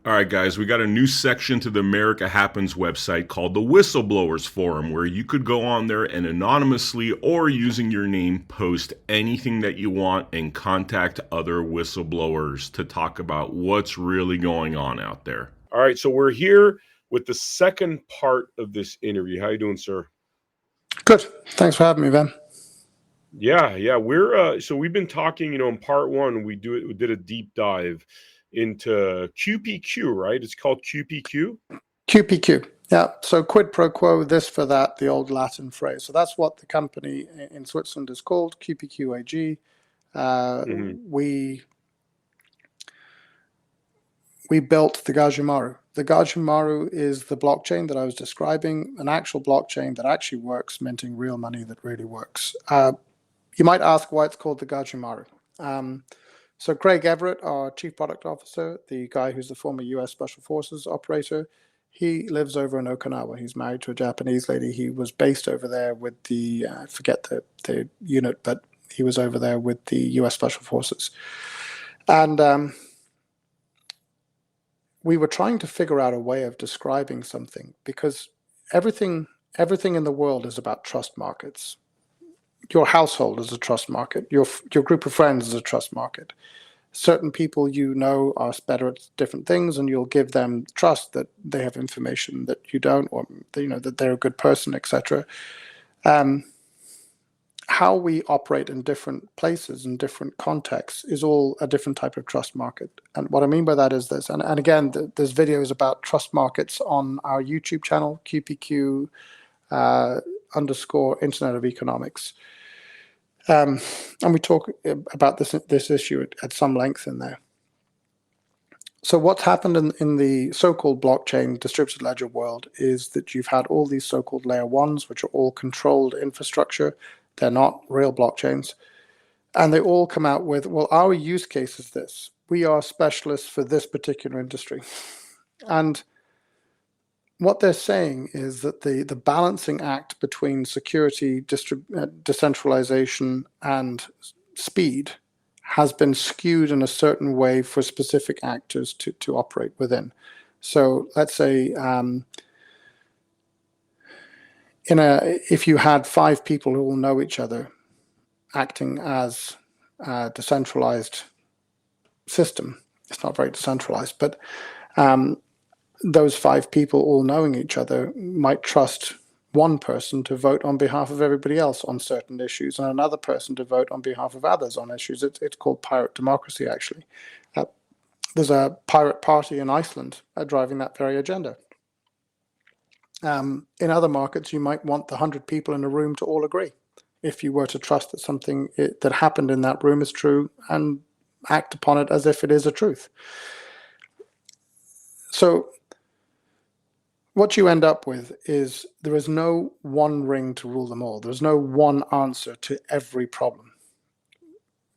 All right, guys, we got a new section to the America Happens website called the Whistleblowers Forum, where you could go on there and anonymously or using your name post anything that you want and contact other whistleblowers to talk about what's really going on out there. All right, so we're here with the second part of this interview. How you doing, sir? Good. Thanks for having me, Ben. Yeah. We've been talking, in part one, we did a deep dive into QPQ, right? It's called QPQ. QPQ. Yeah. So quid pro quo, this for that, the old Latin phrase. So that's what the company in Switzerland is called, QPQ AG. We built the Gajimaru. The Gajimaru is the blockchain that I was describing, an actual blockchain that actually works, minting real money that really works. You might ask why it's called the Gajimaru. So Craig Everett, our chief product officer, the guy who's the former US Special Forces operator, he lives over in Okinawa. He's married to a Japanese lady. He was based over there with the, I forget the unit, but he was over there with the US Special Forces. And we were trying to figure out a way of describing something, because everything in the world is about trust markets. Your household is a trust market. Your group of friends is a trust market. Certain people you know are better at different things, and you'll give them trust that they have information that you don't, or that they're a good person, etc. How we operate in different places and different contexts is all a different type of trust market. And what I mean by that is this, and again, there's videos about trust markets on our YouTube channel, QPQ _ Internet of Economics. And we talk about this issue at some length in there. So what's happened in the so-called blockchain distributed ledger world is that you've had all these so-called layer ones, which are all controlled infrastructure. They're not real blockchains. And they all come out with, well, our use case is this. We are specialists for this particular industry. And what they're saying is that the balancing act between security, decentralization, and speed has been skewed in a certain way for specific actors to operate within. So let's say if you had 5 people who all know each other acting as a decentralized system, it's not very decentralized, but those 5 people all knowing each other might trust one person to vote on behalf of everybody else on certain issues, and another person to vote on behalf of others on issues. It's called pirate democracy, actually. There's a pirate party in Iceland driving that very agenda. In other markets, you might want the 100 people in a room to all agree, if you were to trust that something that happened in that room is true and act upon it as if it is a truth. So what you end up with is there is no one ring to rule them all. There's no one answer to every problem.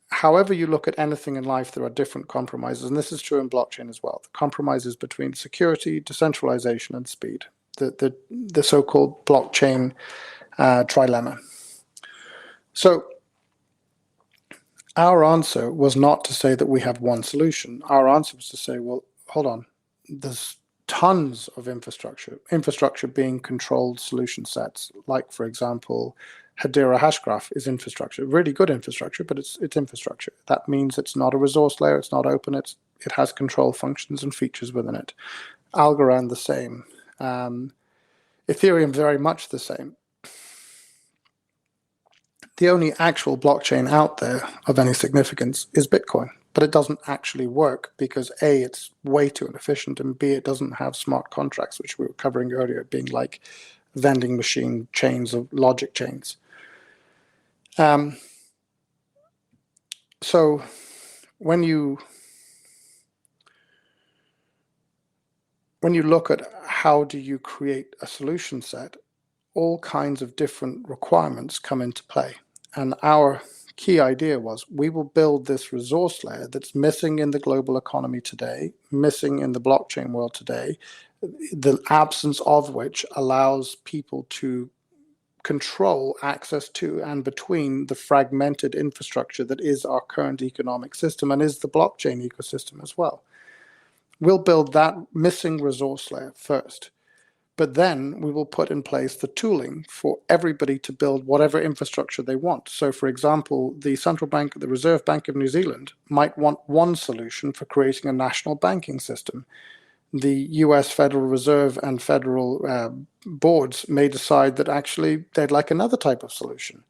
However you look at anything in life, there are different compromises, and this is true in blockchain as well. The compromises between security, decentralization, and speed. The so-called blockchain trilemma. So our answer was not to say that we have one solution. Our answer was to say, well, hold on, there's tons of infrastructure being controlled solution sets, like, for example, Hedera Hashgraph is infrastructure, really good infrastructure, but it's infrastructure. That means it's not a resource layer, it's not open, it has control functions and features within it. Algorand the same. Ethereum very much the same. The only actual blockchain out there of any significance is Bitcoin, but it doesn't actually work because A, it's way too inefficient, and B, it doesn't have smart contracts, which we were covering earlier, being like vending machine chains of logic chains. So when you look at how do you create a solution set, all kinds of different requirements come into play. And our key idea was we will build this resource layer that's missing in the global economy today, missing in the blockchain world today, the absence of which allows people to control access to and between the fragmented infrastructure that is our current economic system and is the blockchain ecosystem as well. We'll build that missing resource layer first. But then we will put in place the tooling for everybody to build whatever infrastructure they want. So, for example, the Central Bank, the Reserve Bank of New Zealand, might want one solution for creating a national banking system. The US Federal Reserve and federal boards may decide that actually they'd like another type of solution.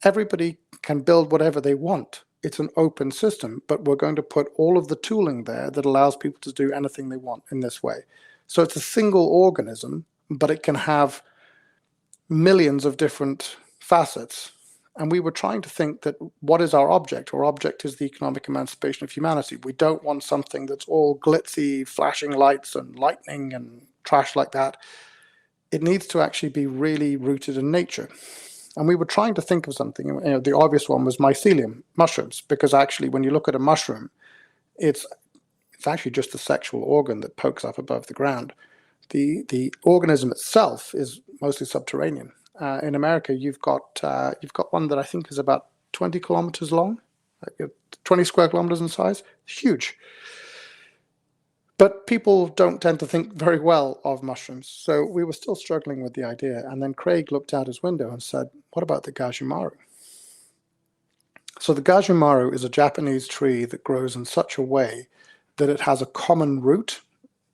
Everybody can build whatever they want. It's an open system, but we're going to put all of the tooling there that allows people to do anything they want in this way. So it's a single organism, but it can have millions of different facets. And we were trying to think that what is our object? Our object is the economic emancipation of humanity. We don't want something that's all glitzy, flashing lights and lightning and trash like that. It needs to actually be really rooted in nature. And we were trying to think of something. The obvious one was mycelium, mushrooms, because actually when you look at a mushroom, it's actually just a sexual organ that pokes up above the ground. The organism itself is mostly subterranean. In America, you've got one that I think is about 20 kilometers long, 20 square kilometers in size. Huge. But people don't tend to think very well of mushrooms. So we were still struggling with the idea. And then Craig looked out his window and said, what about the gajumaru? So the gajumaru is a Japanese tree that grows in such a way that it has a common root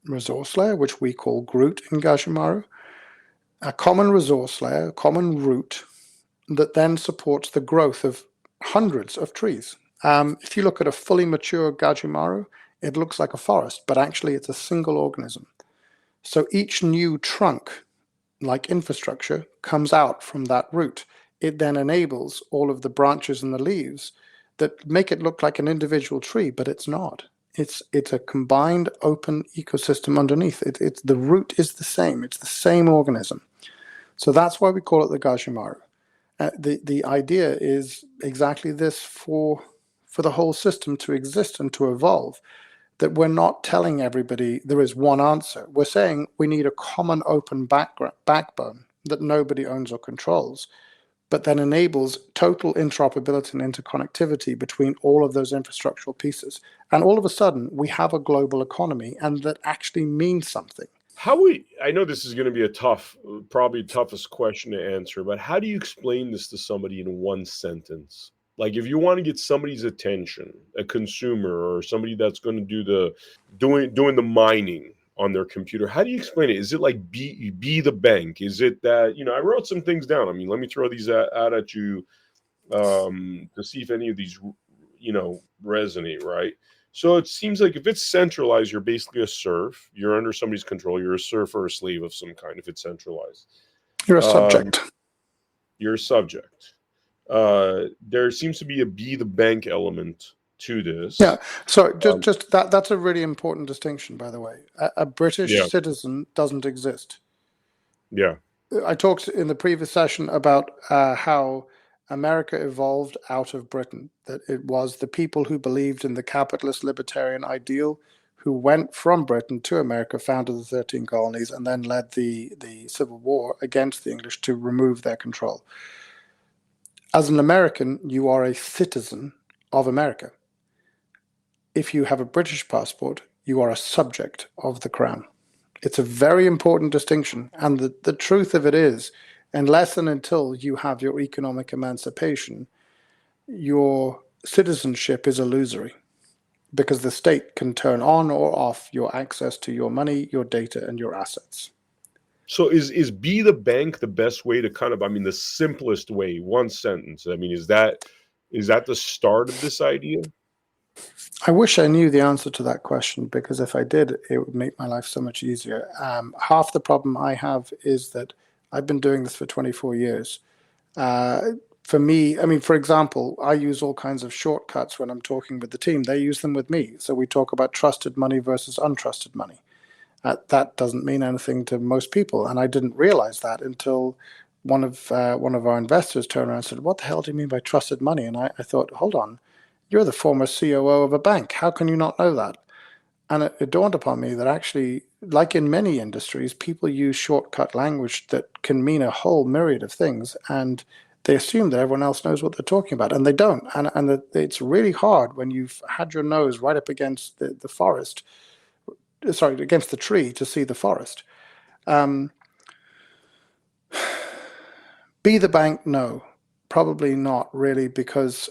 resource layer, which we call Groot in gajumaru, a common resource layer, a common root that then supports the growth of hundreds of trees. If you look at a fully mature gajumaru, it looks like a forest, but actually it's a single organism. So each new trunk, like infrastructure, comes out from that root. It then enables all of the branches and the leaves that make it look like an individual tree, but it's not. It's a combined open ecosystem underneath. It's the root is the same. It's the same organism. So that's why we call it the gajumaru. The idea is exactly this for the whole system to exist and to evolve, that we're not telling everybody there is one answer. We're saying we need a common open backbone that nobody owns or controls, but then enables total interoperability and interconnectivity between all of those infrastructural pieces. And all of a sudden, we have a global economy, and that actually means something. I know this is going to be probably toughest question to answer, but how do you explain this to somebody in one sentence? Like if you want to get somebody's attention, a consumer or somebody that's going to do doing the mining on their computer, how do you explain it? Is it like be the bank? Is it that, I wrote some things down. I mean, let me throw these out at you to see if any of these, resonate, right? So it seems like if it's centralized, you're basically a serf. You're under somebody's control. You're a serf or a slave of some kind if it's centralized. You're a subject. You're a subject. There seems to be a be the bank element to this. Yeah. So just that's a really important distinction, by the way. A British citizen doesn't exist. Yeah. I talked in the previous session about how America evolved out of Britain, that it was the people who believed in the capitalist libertarian ideal who went from Britain to America, founded the 13 colonies, and then led the Civil War against the English to remove their control. As an American, you are a citizen of America. If you have a British passport, you are a subject of the Crown. It's a very important distinction. And the truth of it is, unless and until you have your economic emancipation, your citizenship is illusory, because the state can turn on or off your access to your money, your data, and your assets. So is be the bank the best way to the simplest way, one sentence? I mean, is that the start of this idea? I wish I knew the answer to that question, because if I did, it would make my life so much easier. Half the problem I have is that I've been doing this for 24 years. For me, for example, I use all kinds of shortcuts when I'm talking with the team. They use them with me. So we talk about trusted money versus untrusted money. That doesn't mean anything to most people. And I didn't realize that until one of our investors turned around and said, "What the hell do you mean by trusted money?" And I thought, hold on, you're the former COO of a bank. How can you not know that? And it dawned upon me that actually, like in many industries, people use shortcut language that can mean a whole myriad of things, and they assume that everyone else knows what they're talking about, and they don't. And it's really hard when you've had your nose right up against the forest, against the tree to see the forest. Be the bank? No, probably not really, because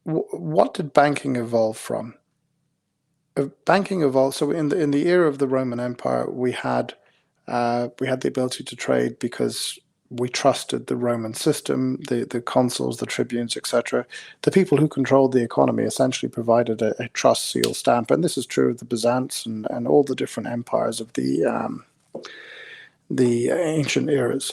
what did banking evolve from? Banking evolved. So in the era of the Roman Empire, we had the ability to trade because we trusted the Roman system, the consuls, the tribunes, etc. The people who controlled the economy essentially provided a trust seal stamp, and this is true of the Byzants and all the different empires of the ancient eras.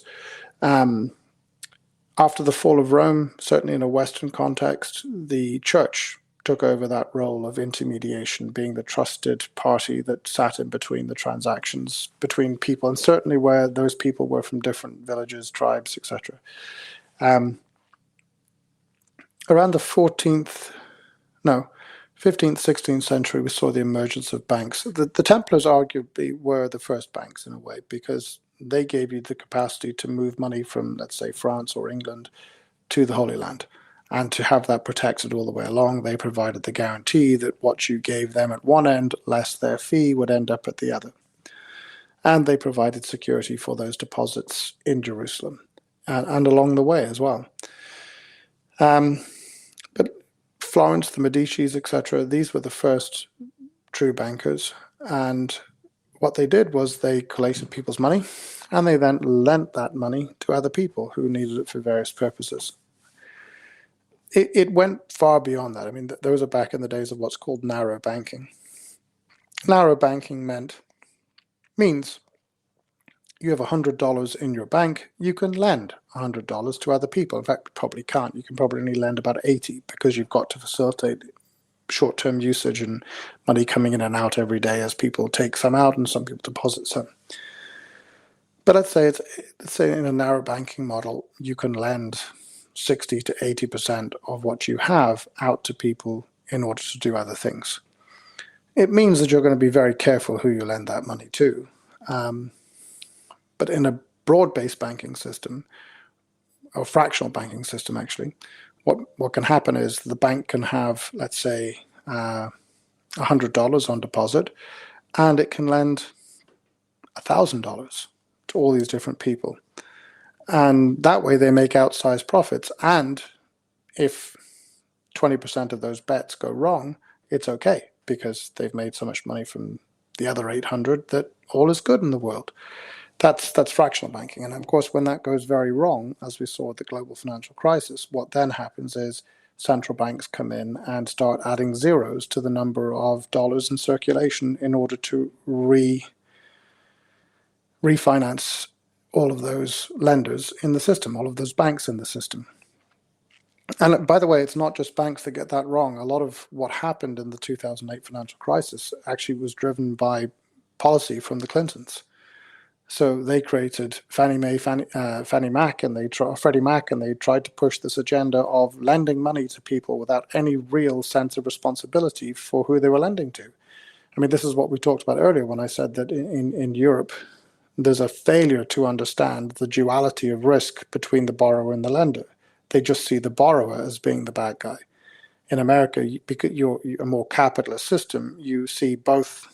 After the fall of Rome, certainly in a Western context, the church took over that role of intermediation, being the trusted party that sat in between the transactions between people, and certainly where those people were from different villages, tribes, etc. Around the 15th, 16th century, we saw the emergence of banks. The Templars arguably were the first banks in a way, because they gave you the capacity to move money from, let's say, France or England to the Holy Land, and to have that protected all the way along. They provided the guarantee that what you gave them at one end, less their fee, would end up at the other. And they provided security for those deposits in Jerusalem and along the way as well. But Florence, the Medicis, etc., these were the first true bankers. And what they did was they collated people's money, and they then lent that money to other people who needed it for various purposes. It went far beyond that. I mean, those are back in the days of what's called narrow banking. Narrow banking means you have $100 in your bank, you can lend $100 to other people. In fact, you probably can't. You can probably only lend about 80, because you've got to facilitate short-term usage and money coming in and out every day as people take some out and some people deposit some. But let's say in a narrow banking model, you can lend 60 to 80% of what you have out to people in order to do other things. It means that you're going to be very careful who you lend that money to. But in a broad-based banking system, or fractional banking system actually, what can happen is the bank can have, let's say, $100 on deposit, and it can lend $1,000 to all these different people. And that way they make outsized profits. And if 20% of those bets go wrong, it's okay, because they've made so much money from the other 800 that all is good in the world. That's fractional banking. And of course, when that goes very wrong, as we saw with the global financial crisis, what then happens is central banks come in and start adding zeros to the number of dollars in circulation in order to refinance all of those lenders in the system, all of those banks in the system. And by the way, it's not just banks that get that wrong. A lot of what happened in the 2008 financial crisis actually was driven by policy from the Clintons. So they created Fannie Mac, and Freddie Mac, and they tried to push this agenda of lending money to people without any real sense of responsibility for who they were lending to. I mean, this is what we talked about earlier when I said that in Europe, there's a failure to understand the duality of risk between the borrower and the lender. They just see the borrower as being the bad guy. In America, because you're a more capitalist system, you see both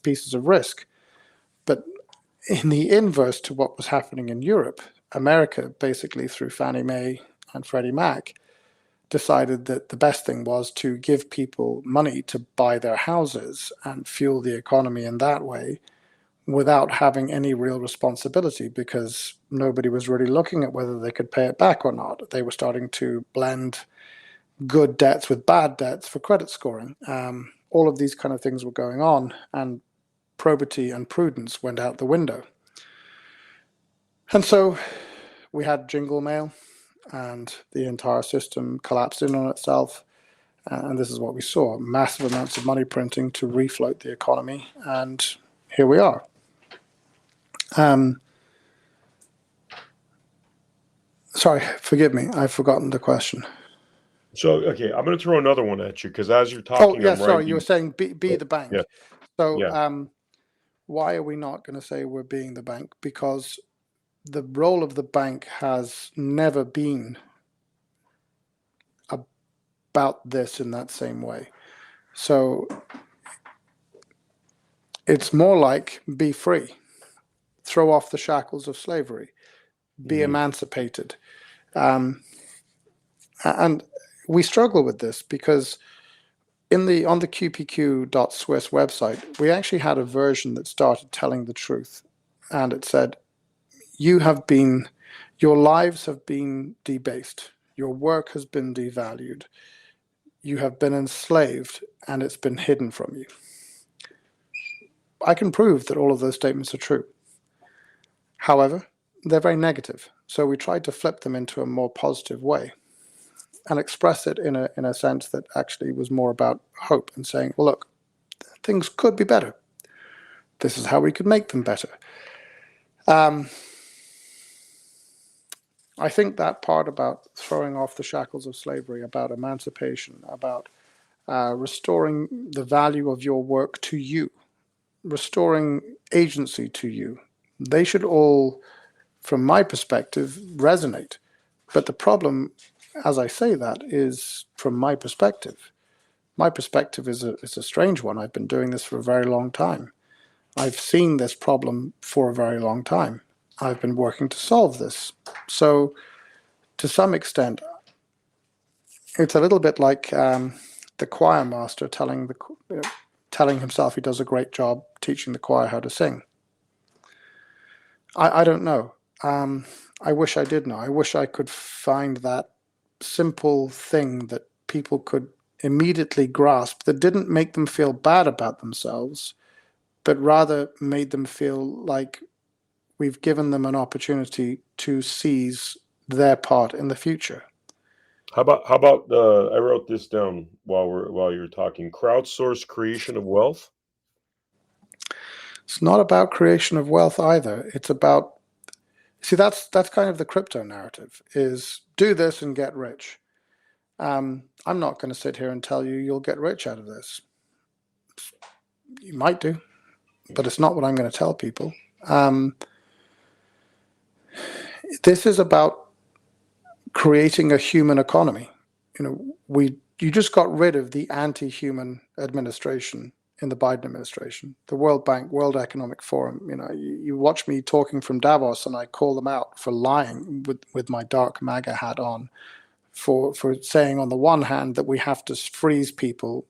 pieces of risk. But in the inverse to what was happening in Europe, America, basically through Fannie Mae and Freddie Mac, decided that the best thing was to give people money to buy their houses and fuel the economy in that way, without having any real responsibility, because nobody was really looking at whether they could pay it back or not. They were starting to blend good debts with bad debts for credit scoring. All of these kind of things were going on, and probity and prudence went out the window. And so we had jingle mail, and the entire system collapsed in on itself. And this is what we saw: massive amounts of money printing to refloat the economy. And here we are. Sorry, forgive me. I've forgotten the question. So, okay, I'm going to throw another one at you, because as you're talking, I'm sorry. You were saying be the bank. Yeah. So, Yeah. Why are we not going to say we're being the bank? Because the role of the bank has never been about this in that same way. So It's more like be free, throw off the shackles of slavery, be emancipated. And we struggle with this because on the qpq.swiss website, we actually had a version that started telling the truth. And it said, your lives have been debased. Your work has been devalued. You have been enslaved, and it's been hidden from you. I can prove that all of those statements are true. However, they're very negative. So we tried to flip them into a more positive way and express it in a sense that actually was more about hope and saying, well, look, things could be better. This is how we could make them better. I think that part about throwing off the shackles of slavery, about emancipation, about restoring the value of your work to you, restoring agency to you, they should all, from my perspective, resonate. But the problem, as I say that, is from my perspective. My perspective is a strange one. I've been doing this for a very long time. I've seen this problem for a very long time. I've been working to solve this. So to some extent, it's a little bit like the choir master telling himself he does a great job teaching the choir how to sing. I don't know. I wish I did know. I wish I could find that simple thing that people could immediately grasp that didn't make them feel bad about themselves, but rather made them feel like we've given them an opportunity to seize their part in the future. How about I wrote this down while you were talking. Crowdsource creation of wealth. It's not about creation of wealth either. It's about, see, that's kind of the crypto narrative, is do this and get rich. I'm not going to sit here and tell you you'll get rich out of this. You might do, but it's not what I'm going to tell people. This is about creating a human economy. You just got rid of the anti-human administration in the Biden administration, the World Bank, World Economic Forum. You watch me talking from Davos, and I call them out for lying with my dark MAGA hat on, for saying on the one hand that we have to freeze people.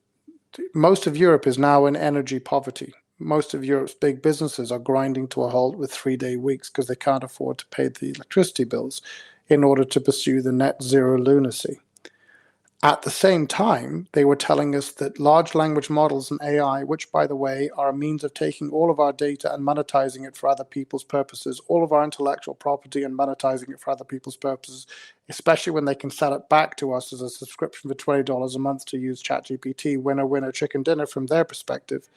Most of Europe is now in energy poverty. Most of Europe's big businesses are grinding to a halt with 3-day weeks because they can't afford to pay the electricity bills in order to pursue the net zero lunacy. At the same time, they were telling us that large language models and AI, which, by the way, are a means of taking all of our data and monetizing it for other people's purposes, all of our intellectual property and monetizing it for other people's purposes, especially when they can sell it back to us as a subscription for $20 a month to use ChatGPT, winner, winner, chicken dinner from their perspective.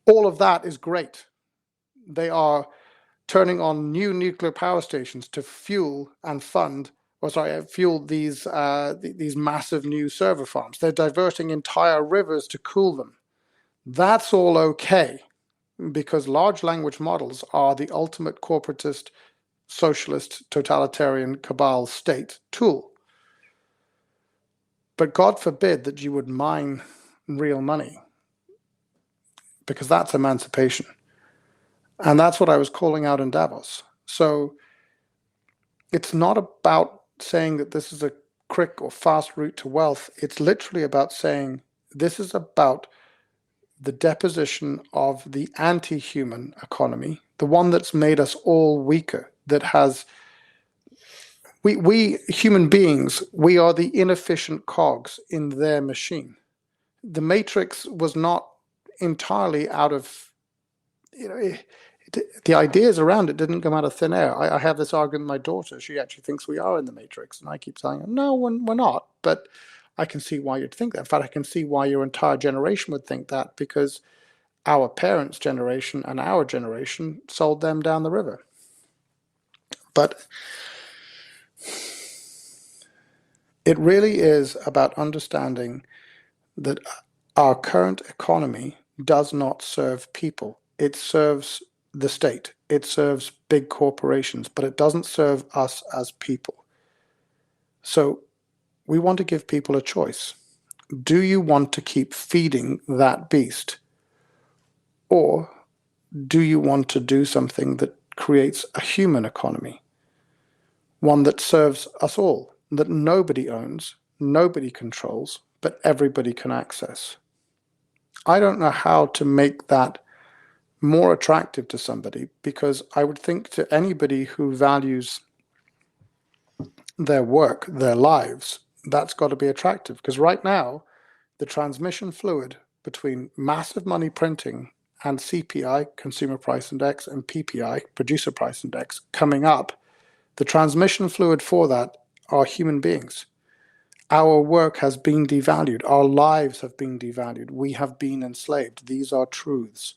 All of that is great. They are turning on new nuclear power stations to fuel these massive new server farms. They're diverting entire rivers to cool them. That's all okay, because large language models are the ultimate corporatist, socialist, totalitarian cabal state tool. But God forbid that you would mine real money, because that's emancipation. And that's what I was calling out in Davos. So it's not about saying that this is a quick or fast route to wealth. It's literally about saying this is about the deposition of the anti-human economy, the one that's made us all weaker, that has, we human beings, we are the inefficient cogs in their machine. The Matrix was not entirely out of, the ideas around it didn't come out of thin air. I have this argument with my daughter. She actually thinks we are in the Matrix. And I keep telling her, no, we're not. But I can see why you'd think that. In fact, I can see why your entire generation would think that, because our parents' generation and our generation sold them down the river. But it really is about understanding that our current economy does not serve people. It serves the state. It serves big corporations, but it doesn't serve us as people. So we want to give people a choice. Do you want to keep feeding that beast? Or do you want to do something that creates a human economy? One that serves us all, that nobody owns, nobody controls, but everybody can access. I don't know how to make that more attractive to somebody, because I would think to anybody who values their work, their lives, that's got to be attractive. Because right now, the transmission fluid between massive money printing and CPI, Consumer Price Index, and PPI, Producer Price Index, coming up, the transmission fluid for that are human beings. Our work has been devalued. Our lives have been devalued. We have been enslaved. These are truths.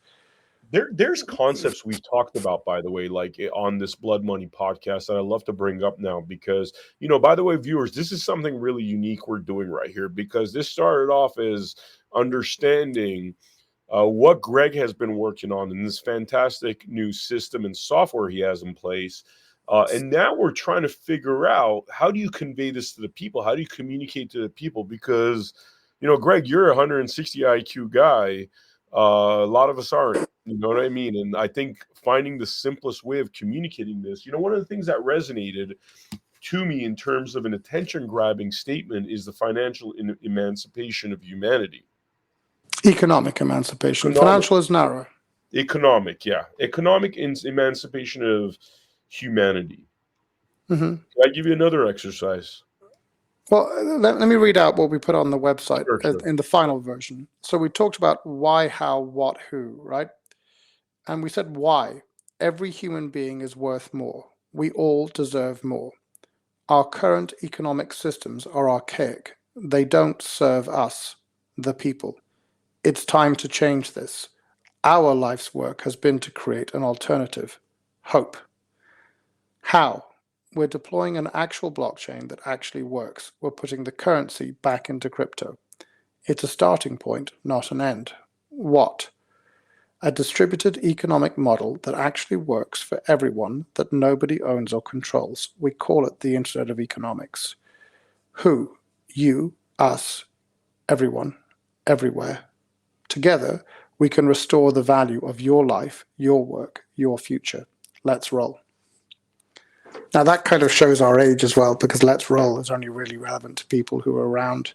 There's concepts we've talked about, by the way, like on this Blood Money podcast that I love to bring up now because, by the way, viewers, this is something really unique we're doing right here because this started off as understanding what Greg has been working on in this fantastic new system and software he has in place. And now we're trying to figure out, how do you convey this to the people? How do you communicate to the people? Because, Greg, you're a 160 IQ guy. A lot of us aren't. You know what I mean? And I think finding the simplest way of communicating this, one of the things that resonated to me in terms of an attention-grabbing statement is the financial emancipation of humanity. Economic emancipation. Economic. Financial is narrow. Economic, yeah. Economic emancipation of humanity. Mm-hmm. Can I give you another exercise? Well, let me read out what we put on the website Sure. in the final version. So we talked about why, how, what, who, right? And we said why. Every human being is worth more. We all deserve more. Our current economic systems are archaic. They don't serve us, the people. It's time to change this. Our life's work has been to create an alternative. Hope. How? We're deploying an actual blockchain that actually works. We're putting the currency back into crypto. It's a starting point, not an end. What? A distributed economic model that actually works for everyone, that nobody owns or controls. We call it the Internet of Economics. Who? You, us, everyone, everywhere. Together, we can restore the value of your life, your work, your future. Let's roll. Now that kind of shows our age as well, because Let's Roll is only really relevant to people who were around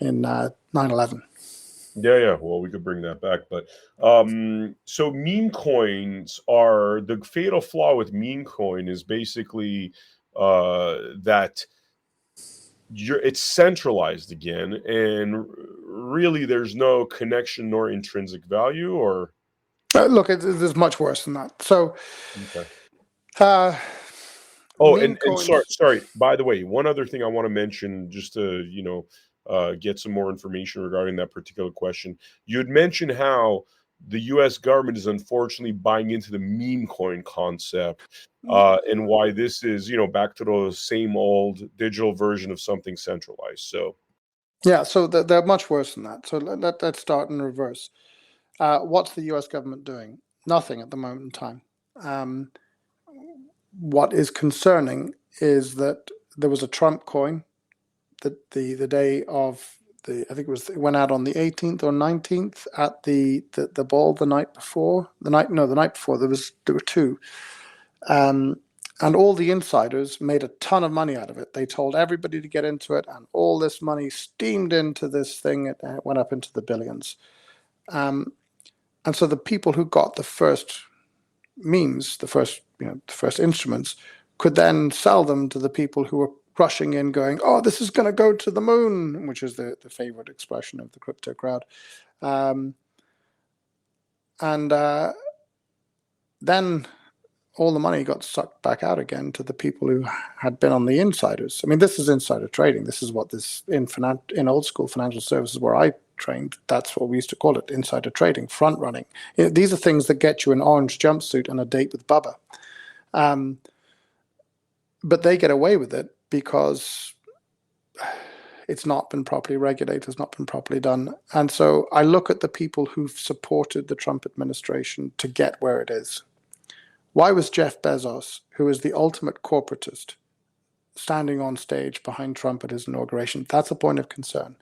in 9/11. Yeah. Well, we could bring that back, but so meme coins are the fatal flaw with meme coin is basically that it's centralized again, and really there's no connection nor intrinsic value. Or look, there's much worse than that. So. Okay. And sorry. By the way, one other thing I want to mention, just to get some more information regarding that particular question. You had mentioned how the U.S. government is unfortunately buying into the meme coin concept, and why this is back to the same old digital version of something centralized. So yeah, so they're much worse than that. So let's start in reverse. What's the U.S. government doing? Nothing at the moment in time. What is concerning is that there was a Trump coin that the day of I think it went out on the 18th or 19th at the ball the night before. The night before there were two, and all the insiders made a ton of money out of it. They told everybody to get into it, and all this money steamed into this thing. It went up into the billions, and so the people who got the first memes, the first instruments, could then sell them to the people who were rushing in going, oh, this is going to go to the moon, which is the favorite expression of the crypto crowd. Then all the money got sucked back out again to the people who had been on the insiders. I mean, this is insider trading. This is what this in old school financial services where I trained, that's what we used to call it, insider trading, front running. These are things that get you an orange jumpsuit and a date with Bubba. But they get away with it because it's not been properly regulated, it's not been properly done. And so I look at the people who've supported the Trump administration to get where it is. Why was Jeff Bezos, who is the ultimate corporatist, standing on stage behind Trump at his inauguration? That's a point of concern.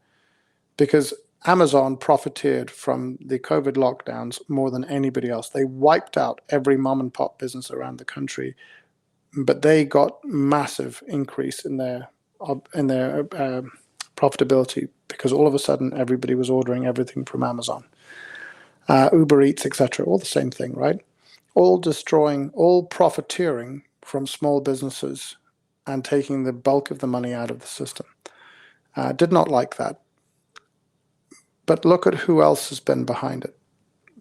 Because Amazon profiteered from the COVID lockdowns more than anybody else. They wiped out every mom and pop business around the country, but they got massive increase in their profitability because all of a sudden everybody was ordering everything from Amazon, Uber Eats, etc. All the same thing, right? All destroying, all profiteering from small businesses and taking the bulk of the money out of the system. Did not like that. But look at who else has been behind it.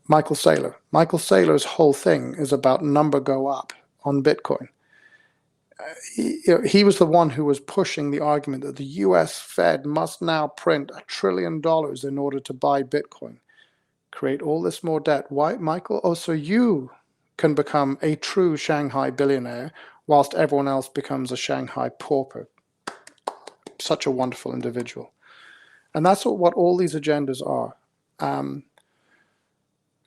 Michael Saylor. Michael Saylor's whole thing is about number go up on Bitcoin. He was the one who was pushing the argument that the US Fed must now print $1 trillion in order to buy Bitcoin, create all this more debt. Why, Michael? Oh, so you can become a true Shanghai billionaire whilst everyone else becomes a Shanghai pauper. Such a wonderful individual. And that's what all these agendas are.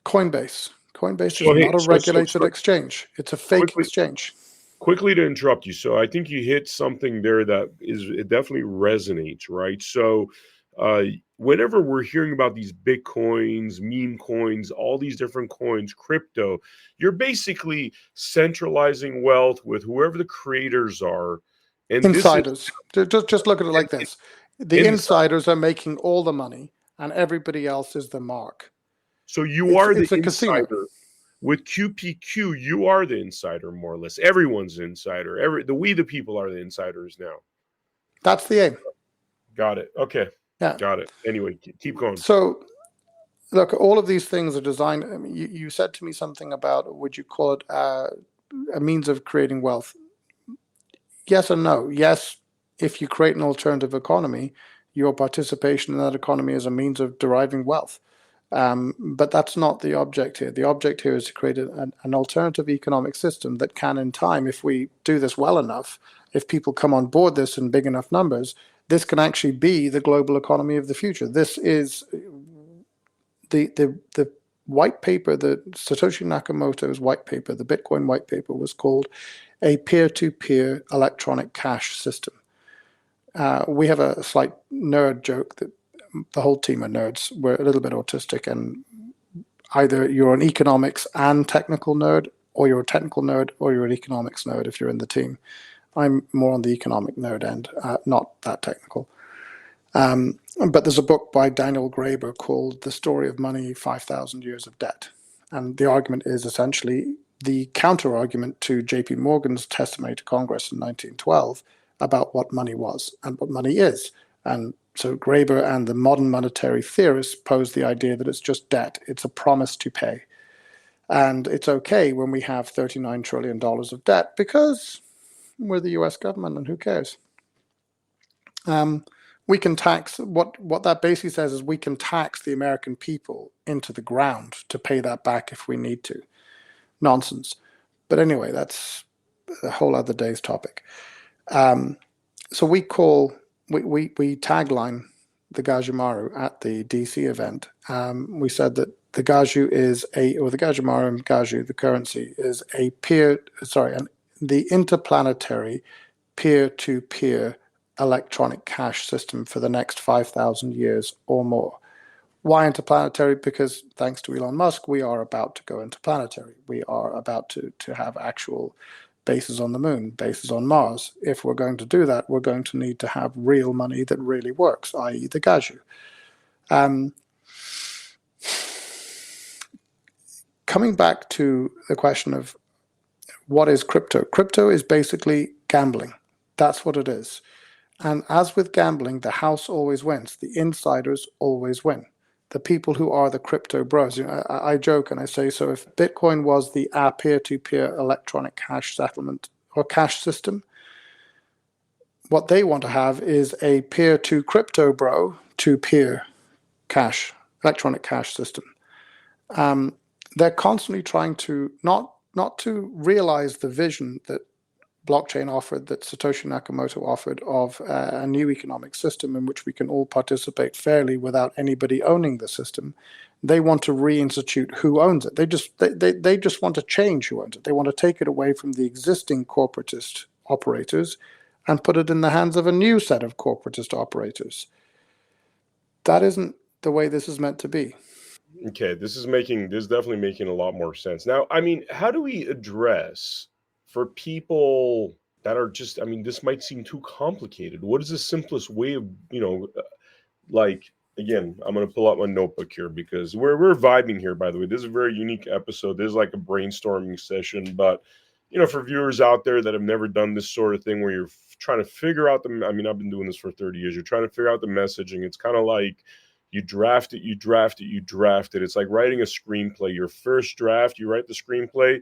Coinbase. Coinbase is not a regulated exchange. It's a fake exchange. Quickly to interrupt you. So I think you hit something there that it definitely resonates, right? So whenever we're hearing about these Bitcoins, meme coins, all these different coins, crypto, you're basically centralizing wealth with whoever the creators are. And insiders. Just look at it like this. The insiders are making all the money and everybody else is the mark. So are the insider. Casino. With QPQ, you are the insider, more or less. Everyone's the insider. The people are the insiders now. That's the aim. Got it. Okay. Yeah. Got it. Anyway, keep going. So, look, all of these things are designed. I mean, you said to me something about, would you call it a means of creating wealth? Yes and no. Yes, if you create an alternative economy, your participation in that economy is a means of deriving wealth. But that's not the object here. The object here is to create an alternative economic system that can, in time, if we do this well enough, if people come on board this in big enough numbers, this can actually be the global economy of the future. This is the white paper, the Satoshi Nakamoto's white paper, the Bitcoin white paper, was called a peer-to-peer electronic cash system. We have a slight nerd joke that the whole team are nerds. We're a little bit autistic, and either you're an economics and technical nerd, or you're a technical nerd, or you're an economics nerd if you're in the team. I'm more on the economic nerd end, not that technical. But there's a book by Daniel Graeber called The Story of Money, 5,000 Years of Debt. And the argument is essentially the counter-argument to J.P. Morgan's testimony to Congress in 1912 about what money was and what money is. And so Graeber and the modern monetary theorists pose the idea that it's just debt. It's a promise to pay. And it's okay when we have $39 trillion of debt because we're the US government and who cares? We can tax, what that basically says is we can tax the American people into the ground to pay that back if we need to. Nonsense. But anyway, that's a whole other day's topic. So we tagline the Gajumaru at the DC event. We said that the Gaju the Gajumaru and Gaju, the currency, is the interplanetary peer-to-peer electronic cash system for the next 5,000 years or more. Why interplanetary? Because thanks to Elon Musk, we are about to go interplanetary. We are about to have actual bases on the moon, bases on Mars. If we're going to do that, we're going to need to have real money that really works, i.e. the Gaju. Coming back to the question of what is crypto? Crypto is basically gambling. That's what it is. And as with gambling, the house always wins. The insiders always win. The people who are the crypto bros. I joke and I say, so if Bitcoin was the peer-to-peer electronic cash settlement or cash system, what they want to have is a peer-to-crypto bro to peer cash, electronic cash system. They're constantly trying to not to realize the vision that blockchain offered, that Satoshi Nakamoto offered, of a new economic system in which we can all participate fairly without anybody owning the system. They want to reinstitute who owns it. They just want to change who owns it. They want to take it away from the existing corporatist operators and put it in the hands of a new set of corporatist operators. That isn't the way this is meant to be. Okay, this is definitely making a lot more sense. Now, I mean, how do we address for people that are just, I mean, this might seem too complicated. What is the simplest way of, like, again, I'm going to pull out my notebook here because we're vibing here, by the way. This is a very unique episode. This is like a brainstorming session, but for viewers out there that have never done this sort of thing where you're trying to figure out I mean, I've been doing this for 30 years. You're trying to figure out the messaging. It's kind of like you draft it, you draft it, you draft it. It's like writing a screenplay. Your first draft, you write the screenplay.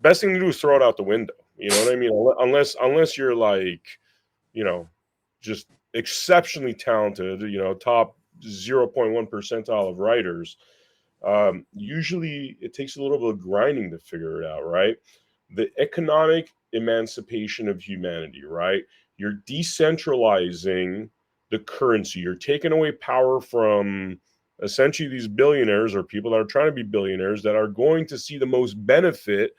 Best thing to do is throw it out the window. You know what I mean? Unless you're like, just exceptionally talented, top 0.1 percentile of writers. Usually it takes a little bit of grinding to figure it out, right? The economic emancipation of humanity, right? You're decentralizing the currency. You're taking away power from essentially these billionaires or people that are trying to be billionaires that are going to see the most benefit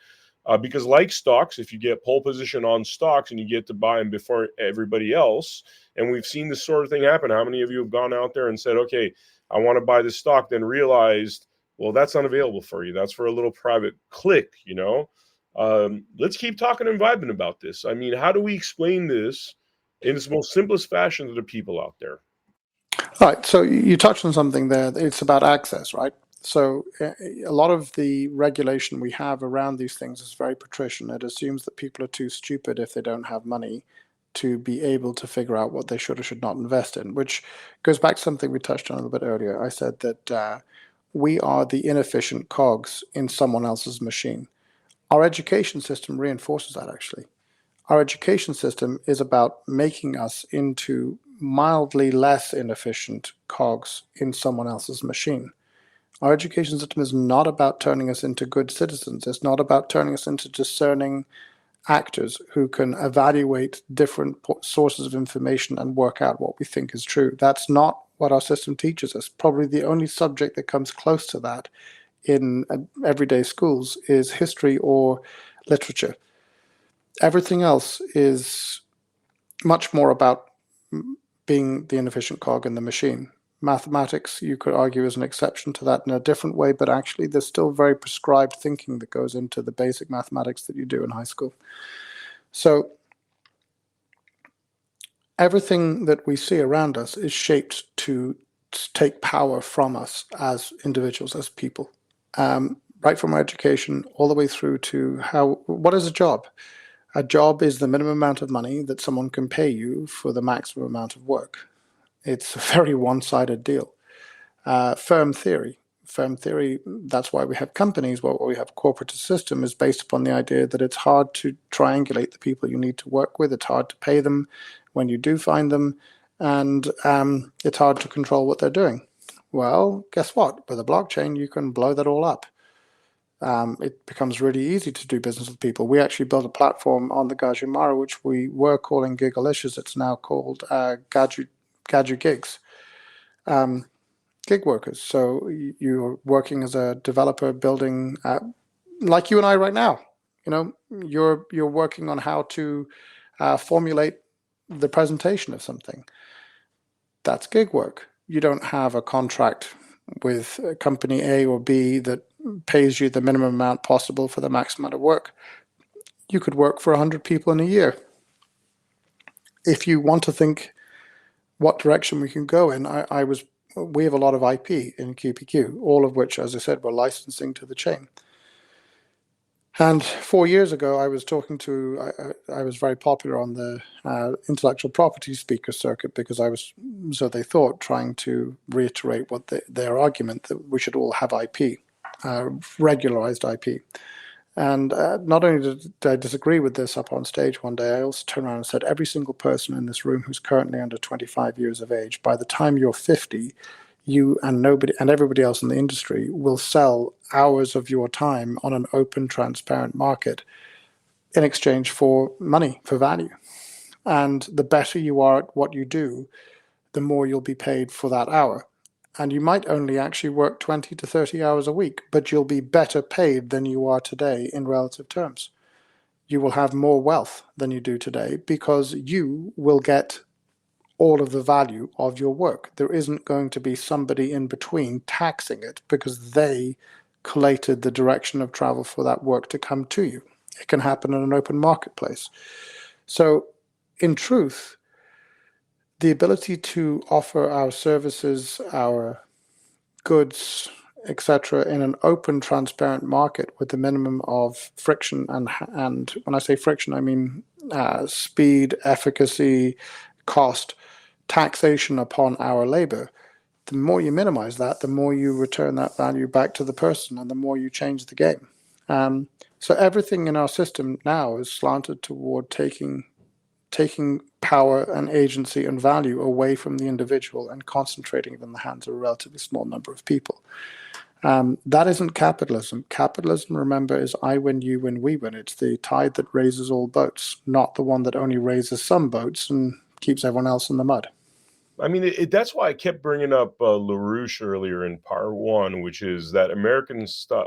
because like stocks, if you get pole position on stocks and you get to buy them before everybody else, and we've seen this sort of thing happen. How many of you have gone out there and said, okay, I want to buy this stock, then realized, well, that's unavailable for you. That's for a little private click, Let's keep talking and vibing about this. I mean, how do we explain this in its most simplest fashion to the people out there? All right, so you touched on something there. It's about access, right? So a lot of the regulation we have around these things is very patrician. It assumes that people are too stupid if they don't have money to be able to figure out what they should or should not invest in, which goes back to something we touched on a little bit earlier. I said that we are the inefficient cogs in someone else's machine. Our education system reinforces that, actually. Our education system is about making us into mildly less inefficient cogs in someone else's machine. Our education system is not about turning us into good citizens. It's not about turning us into discerning actors who can evaluate different sources of information and work out what we think is true. That's not what our system teaches us. Probably the only subject that comes close to that in everyday schools is history or literature. Everything else is much more about being the inefficient cog in the machine. Mathematics, you could argue, is an exception to that in a different way, but actually there's still very prescribed thinking that goes into the basic mathematics that you do in high school. So everything that we see around us is shaped to take power from us as individuals, as people, right from our education all the way through to what is a job? A job is the minimum amount of money that someone can pay you for the maximum amount of work. It's a very one-sided deal. Firm theory, that's why we have companies, why we have corporate system is based upon the idea that it's hard to triangulate the people you need to work with. It's hard to pay them when you do find them, and it's hard to control what they're doing. Well, guess what? With a blockchain, you can blow that all up. It becomes really easy to do business with people. We actually built a platform on the Gajumara, which we were calling Gigalicious. It's now called Gaju Gigs, gig workers. So you're working as a developer, building like you and I right now. You're working on how to formulate the presentation of something. That's gig work. You don't have a contract with company A or B that pays you the minimum amount possible for the maximum amount of work. You could work for 100 people in a year. If you want to think what direction we can go in, we have a lot of IP in QPQ, all of which, as I said, we're licensing to the chain. And 4 years ago, I was very popular on the intellectual property speaker circuit because I was, so they thought, trying to reiterate their argument that we should all have IP, regularized IP. And not only did I disagree with this up on stage one day, I also turned around and said, every single person in this room who's currently under 25 years of age, by the time you're 50, you and everybody else in the industry will sell hours of your time on an open, transparent market in exchange for money, for value. And the better you are at what you do, the more you'll be paid for that hour. And you might only actually work 20 to 30 hours a week, but you'll be better paid than you are today in relative terms. You will have more wealth than you do today because you will get all of the value of your work. There isn't going to be somebody in between taxing it because they collated the direction of travel for that work to come to you. It can happen in an open marketplace. So in truth, the ability to offer our services, our goods, etc., in an open, transparent market with the minimum of friction, and when I say friction, I mean speed, efficacy, cost, taxation upon our labor. The more you minimize that, the more you return that value back to the person, and the more you change the game. So everything in our system now is slanted toward taking power and agency and value away from the individual and concentrating it in the hands of a relatively small number of people. That isn't capitalism. Capitalism, remember, is I win, you win, we win. It's the tide that raises all boats, not the one that only raises some boats and keeps everyone else in the mud. I mean, that's why I kept bringing up LaRouche earlier in part one, which is that American stuff.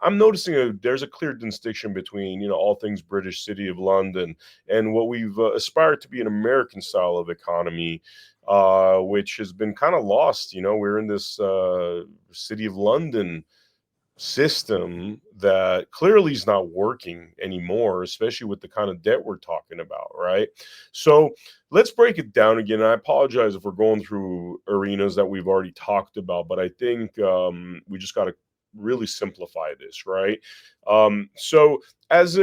I'm noticing there's a clear distinction between, all things British, City of London, and what we've aspired to be an American style of economy, which has been kind of lost. We're in this City of London system that clearly is not working anymore, especially with the kind of debt we're talking about, right? So let's break it down again. I apologize if we're going through arenas that we've already talked about, but I think we just got to really simplify this, right? So as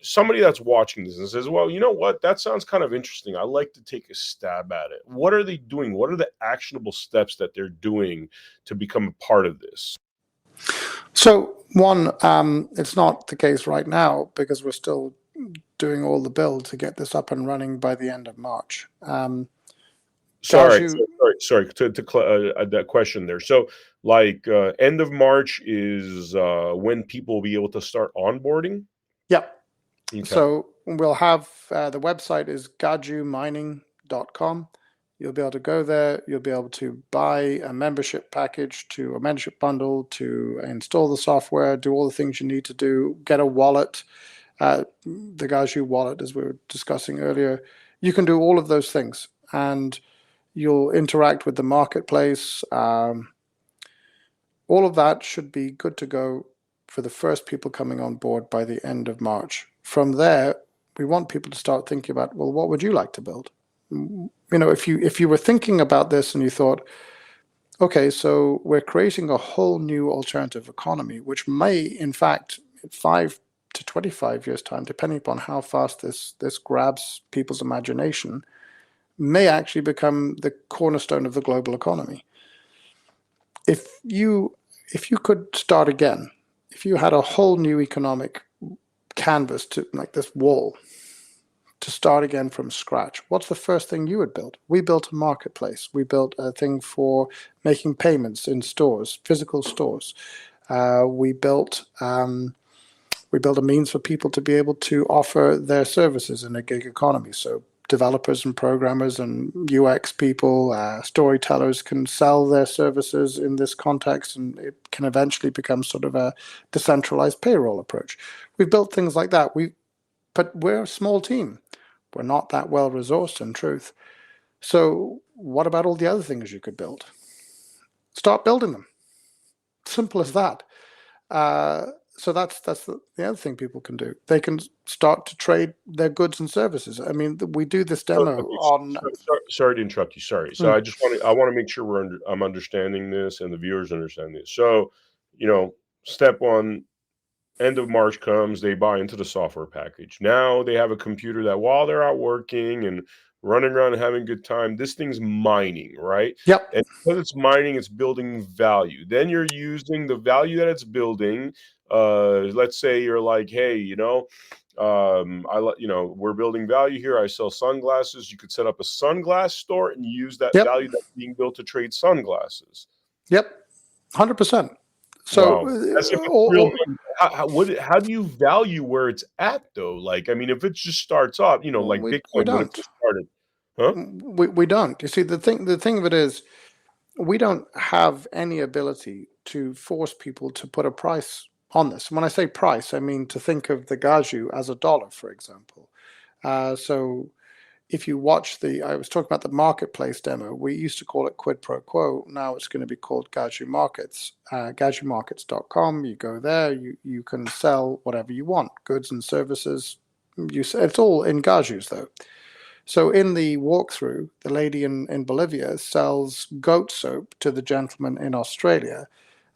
somebody that's watching this and says, well, you know what, that sounds kind of interesting, I'd like to take a stab at it. What are they doing? What are the actionable steps that they're doing to become a part of this? So one, it's not the case right now because we're still doing all the build to get this up and running by the end of March. Sorry. To that question there. So, end of March is when people will be able to start onboarding. Yep. Okay. So we'll have the website is gajumining.com. You'll be able to go there. You'll be able to buy a membership package, to a membership bundle, to install the software, do all the things you need to do, get a wallet, the Gaju wallet, as we were discussing earlier. You can do all of those things, and you'll interact with the marketplace. All of that should be good to go for the first people coming on board by the end of March. From there, we want people to start thinking about, well, what would you like to build? If you were thinking about this and you thought, okay, so we're creating a whole new alternative economy, which may, in fact, 5 to 25 years' time, depending upon how fast this grabs people's imagination, may actually become the cornerstone of the global economy. If you could start again, if you had a whole new economic canvas, to like this wall, to start again from scratch, what's the first thing you would build? We built a marketplace. We built a thing for making payments in stores, physical stores. We built a means for people to be able to offer their services in a gig economy. So developers and programmers and UX people, storytellers can sell their services in this context, and it can eventually become sort of a decentralized payroll approach. We've built things like that. But we're a small team. We're not that well resourced, in truth. So what about all the other things you could build? Start building them. Simple as that. So that's the other thing people can do. They can start to trade their goods and services. I mean, we do this demo on. Sorry to interrupt you. Sorry. So I want to make sure I'm understanding this and the viewers understand this. So, step one. End of March comes, they buy into the software package. Now they have a computer that while they're out working and running around and having a good time, this thing's mining, right? Yep. And because it's mining, it's building value. Then you're using the value that it's building. Let's say you're like, hey, we're building value here. I sell sunglasses. You could set up a sunglass store and use that value that's being built to trade sunglasses. Yep, 100%. So, how do you value where it's at though? Like, I mean, if it just starts off, like Bitcoin, we don't. When it started, huh? We don't. You see, the thing of it is, we don't have any ability to force people to put a price on this. When I say price, I mean to think of the Gaju as $1, for example. So if you watch I was talking about the marketplace demo. We used to call it quid pro quo. Now it's going to be called Gaju Markets. GajuMarkets.com. You go there. You can sell whatever you want, goods and services. It's all in Gajus though. So in the walkthrough, the lady in Bolivia sells goat soap to the gentleman in Australia,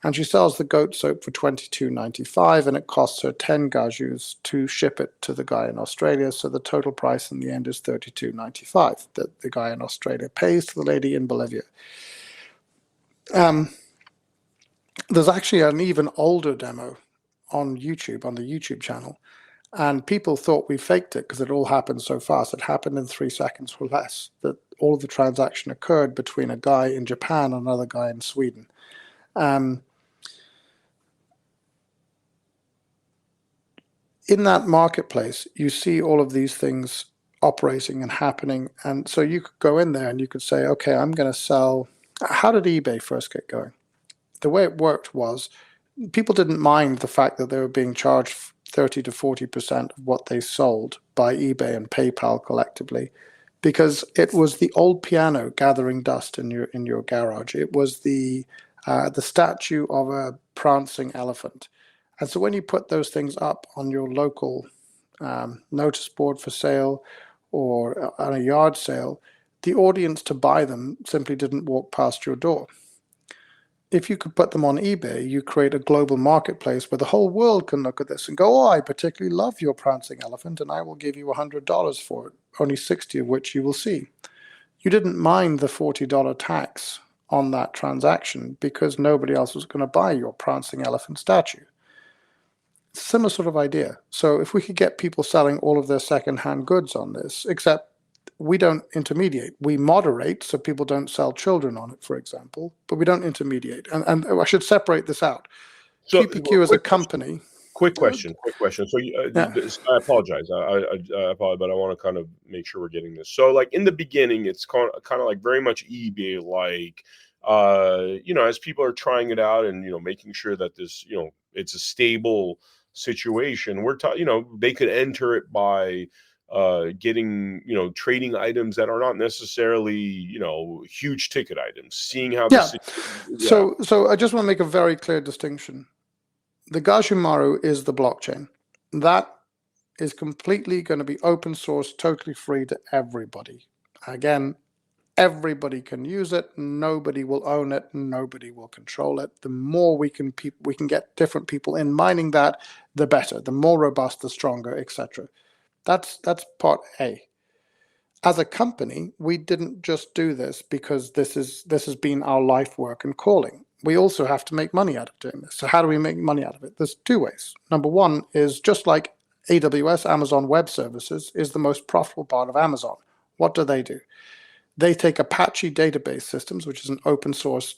and she sells the goat soap for $22.95, and it costs her 10 gajus to ship it to the guy in Australia. So the total price in the end is $32.95 that the guy in Australia pays to the lady in Bolivia. There's actually an even older demo on YouTube, on the YouTube channel. And people thought we faked it because it all happened so fast. It happened in 3 seconds or less, that all of the transaction occurred between a guy in Japan and another guy in Sweden. In that marketplace, you see all of these things operating and happening. And so you could go in there and you could say, okay, I'm going to sell. How did eBay first get going? The way it worked was people didn't mind the fact that they were being charged 30 to 40% of what they sold by eBay and PayPal collectively, because it was the old piano gathering dust in your garage. It was the statue of a prancing elephant. And so when you put those things up on your local notice board for sale or on a yard sale, the audience to buy them simply didn't walk past your door. If you could put them on eBay, you create a global marketplace where the whole world can look at this and go, oh, I particularly love your prancing elephant, and I will give you $100 for it, only 60 of which you will see. You didn't mind the $40 tax on that transaction because nobody else was going to buy your prancing elephant statue. Similar sort of idea. So if we could get people selling all of their secondhand goods on this, except we don't intermediate. We moderate so people don't sell children on it, for example, but we don't intermediate. And I should separate this out. So, PPQ as a company. Quick question. So Yeah. I apologize. I apologize, but I want to kind of make sure we're getting this. So, like in the beginning, it's kind of like very much eBay, like as people are trying it out and making sure that this it's a stable situation. They could enter it by getting trading items that are not necessarily huge ticket items, seeing how So I just want to make a very clear distinction. The Gajumaru is the blockchain that is completely going to be open source, totally free to everybody. Again, everybody can use it, nobody will own it, nobody will control it. The more we can get different people in mining that, the better, the more robust, the stronger, etc. That's part A. As a company, we didn't just do this because this has been our life work and calling. We also have to make money out of doing this. So how do we make money out of it? There's 2 ways. Number one is just like AWS, Amazon Web Services, is the most profitable part of Amazon. What do? They take Apache database systems, which is an open source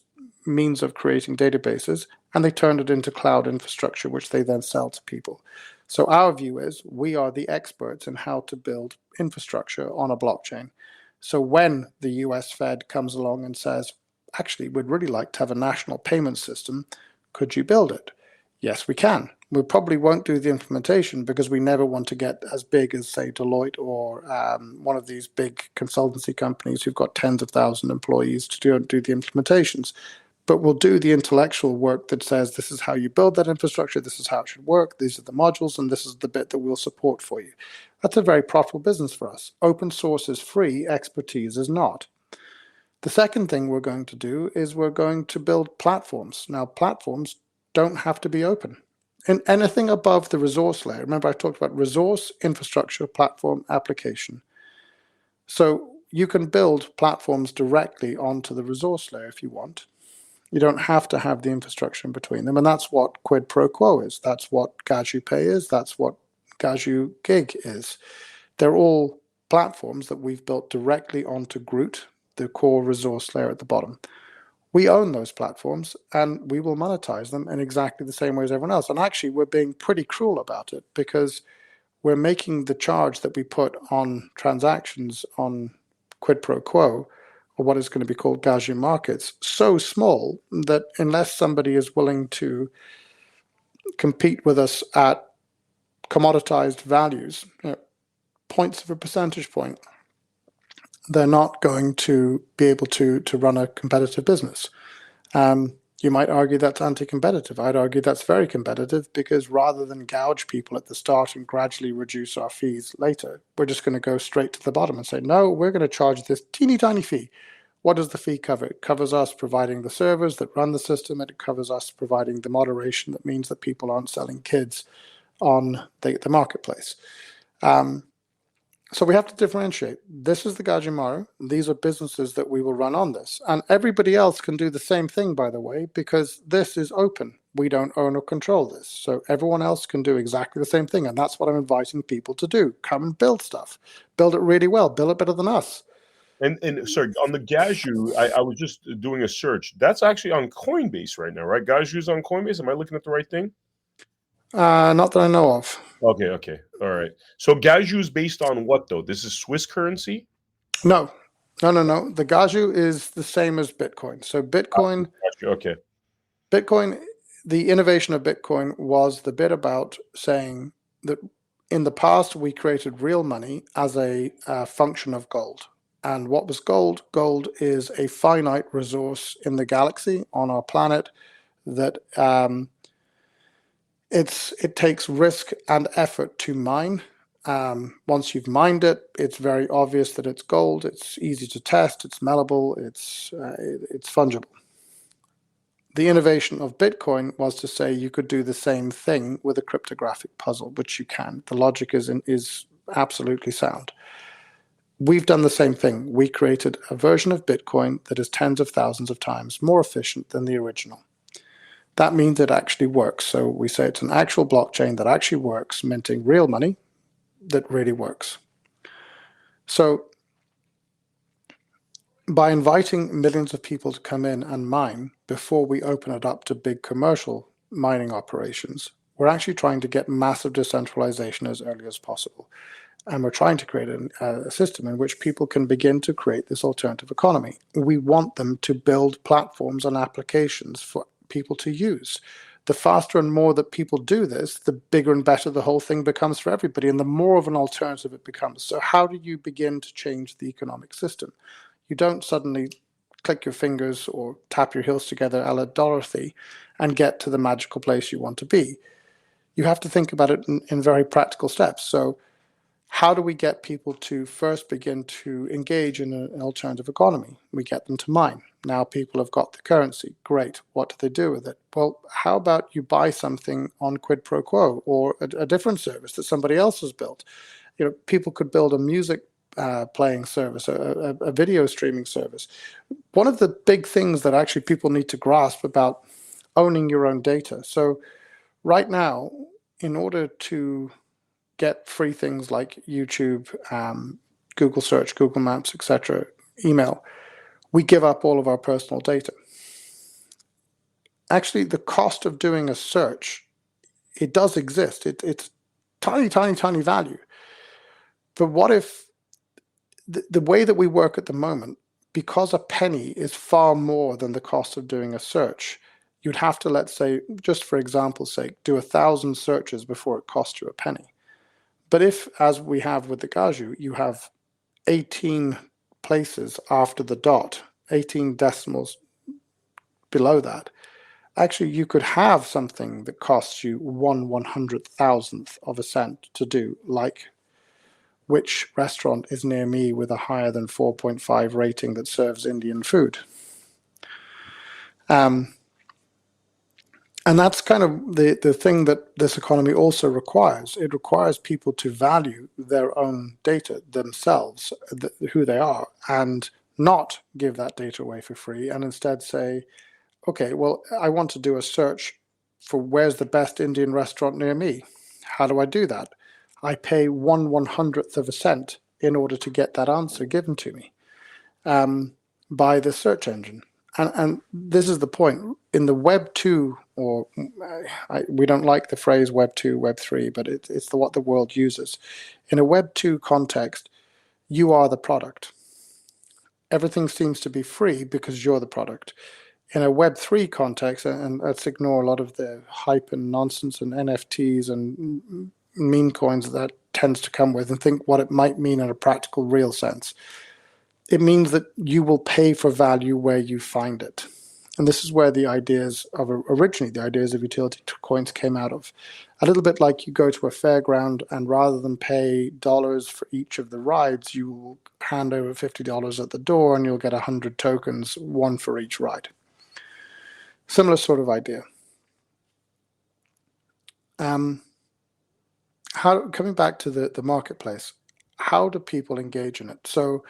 means of creating databases, and they turn it into cloud infrastructure, which they then sell to people. So our view is we are the experts in how to build infrastructure on a blockchain. So when the US Fed comes along and says, actually, we'd really like to have a national payment system, could you build it? Yes, we can. We probably won't do the implementation because we never want to get as big as, say, Deloitte or one of these big consultancy companies who've got tens of thousands of employees to do the implementations. But we'll do the intellectual work that says this is how you build that infrastructure, this is how it should work, these are the modules, and this is the bit that we'll support for you. That's a very profitable business for us. Open source is free, expertise is not. The second thing we're going to do is we're going to build platforms. Now, platforms don't have to be open. And anything above the resource layer, remember I talked about resource, infrastructure, platform, application. So you can build platforms directly onto the resource layer if you want. You don't have to have the infrastructure in between them. And that's what quid pro quo is. That's what Gaju Pay is. That's what Gaju Gig is. They're all platforms that we've built directly onto Groot, the core resource layer at the bottom. We own those platforms and we will monetize them in exactly the same way as everyone else. And actually, we're being pretty cruel about it because we're making the charge that we put on transactions on quid pro quo, or what is going to be called Gaju Markets, so small that unless somebody is willing to compete with us at commoditized values, points of a percentage point, they're not going to be able to run a competitive business. You might argue that's anti-competitive. I'd argue that's very competitive, because rather than gouge people at the start and gradually reduce our fees later, we're just going to go straight to the bottom and say, no, we're going to charge this teeny tiny fee. What does the fee cover? It covers us providing the servers that run the system. It covers us providing the moderation that means that people aren't selling kids on the marketplace. So we have to differentiate. This is the Gajimaro. These are businesses that we will run on this. And everybody else can do the same thing, by the way, because this is open. We don't own or control this. So everyone else can do exactly the same thing. And that's what I'm inviting people to do. Come and build stuff. Build it really well. Build it better than us. And sorry, on the Gaju, I was just doing a search. That's actually on Coinbase right now, right? Gaju's on Coinbase. Am I looking at the right thing? Not that I know of. Okay. All right. So Gaju is based on what, though? This is Swiss currency? No. The Gaju is the same as Bitcoin. So Bitcoin, Okay. Bitcoin, the innovation of Bitcoin was the bit about saying that in the past we created real money as a function of gold. And what was gold? Gold is a finite resource in the galaxy on our planet that it takes risk and effort to mine. Once you've mined it, it's very obvious that it's gold. It's easy to test. It's mellable. It's fungible. The innovation of Bitcoin was to say you could do the same thing with a cryptographic puzzle, which you can. The logic is absolutely sound. We've done the same thing. We created a version of Bitcoin that is tens of thousands of times more efficient than the original. That means it actually works. So we say it's an actual blockchain that actually works, minting real money that really works. So by inviting millions of people to come in and mine before we open it up to big commercial mining operations, we're actually trying to get massive decentralization as early as possible. And we're trying to create a system in which people can begin to create this alternative economy. We want them to build platforms and applications for people to use. The faster and more that people do this, the bigger and better the whole thing becomes for everybody, and the more of an alternative it becomes. So how do you begin to change the economic system? You don't suddenly click your fingers or tap your heels together a la Dorothy and get to the magical place you want to be. You have to think about it in very practical steps. So how do we get people to first begin to engage in an alternative economy? We get them to mine. Now people have got the currency. Great. What do they do with it? Well, how about you buy something on quid pro quo or a different service that somebody else has built? People could build a music playing service, a video streaming service. One of the big things that actually people need to grasp about owning your own data. So right now, in order to get free things like YouTube, Google Search, Google Maps, etc., email, we give up all of our personal data. Actually, the cost of doing a search, it does exist. It's tiny, tiny, tiny value. But what if the way that we work at the moment, because a penny is far more than the cost of doing a search, you'd have to, let's say, just for example's sake, do 1,000 searches before it costs you a penny. But if, as we have with the Gaju, you have 18 places after the dot, 18 decimals below that, actually you could have something that costs you 1/100,000th of a cent to do, like which restaurant is near me with a higher than 4.5 rating that serves Indian food. And that's kind of the thing that this economy also requires. It requires people to value their own data themselves, who they are, and not give that data away for free, and instead say, okay, well, I want to do a search for where's the best Indian restaurant near me. How do I do that? I pay 1/100th of a cent in order to get that answer given to me by the search engine. And this is the point. In the Web 2, or we don't like the phrase Web 2, Web 3, but it's what the world uses. In a Web 2 context, you are the product. Everything seems to be free because you're the product. In a Web 3 context, and let's ignore a lot of the hype and nonsense and NFTs and meme coins that tends to come with, and think what it might mean in a practical, real sense. it means that you will pay for value where you find it. And this is where the ideas of utility coins came out of. A little bit like you go to a fairground, and rather than pay dollars for each of the rides, you will hand over $50 at the door and you'll get 100 tokens, one for each ride. Similar sort of idea. Coming back to the marketplace, how do people engage in it? So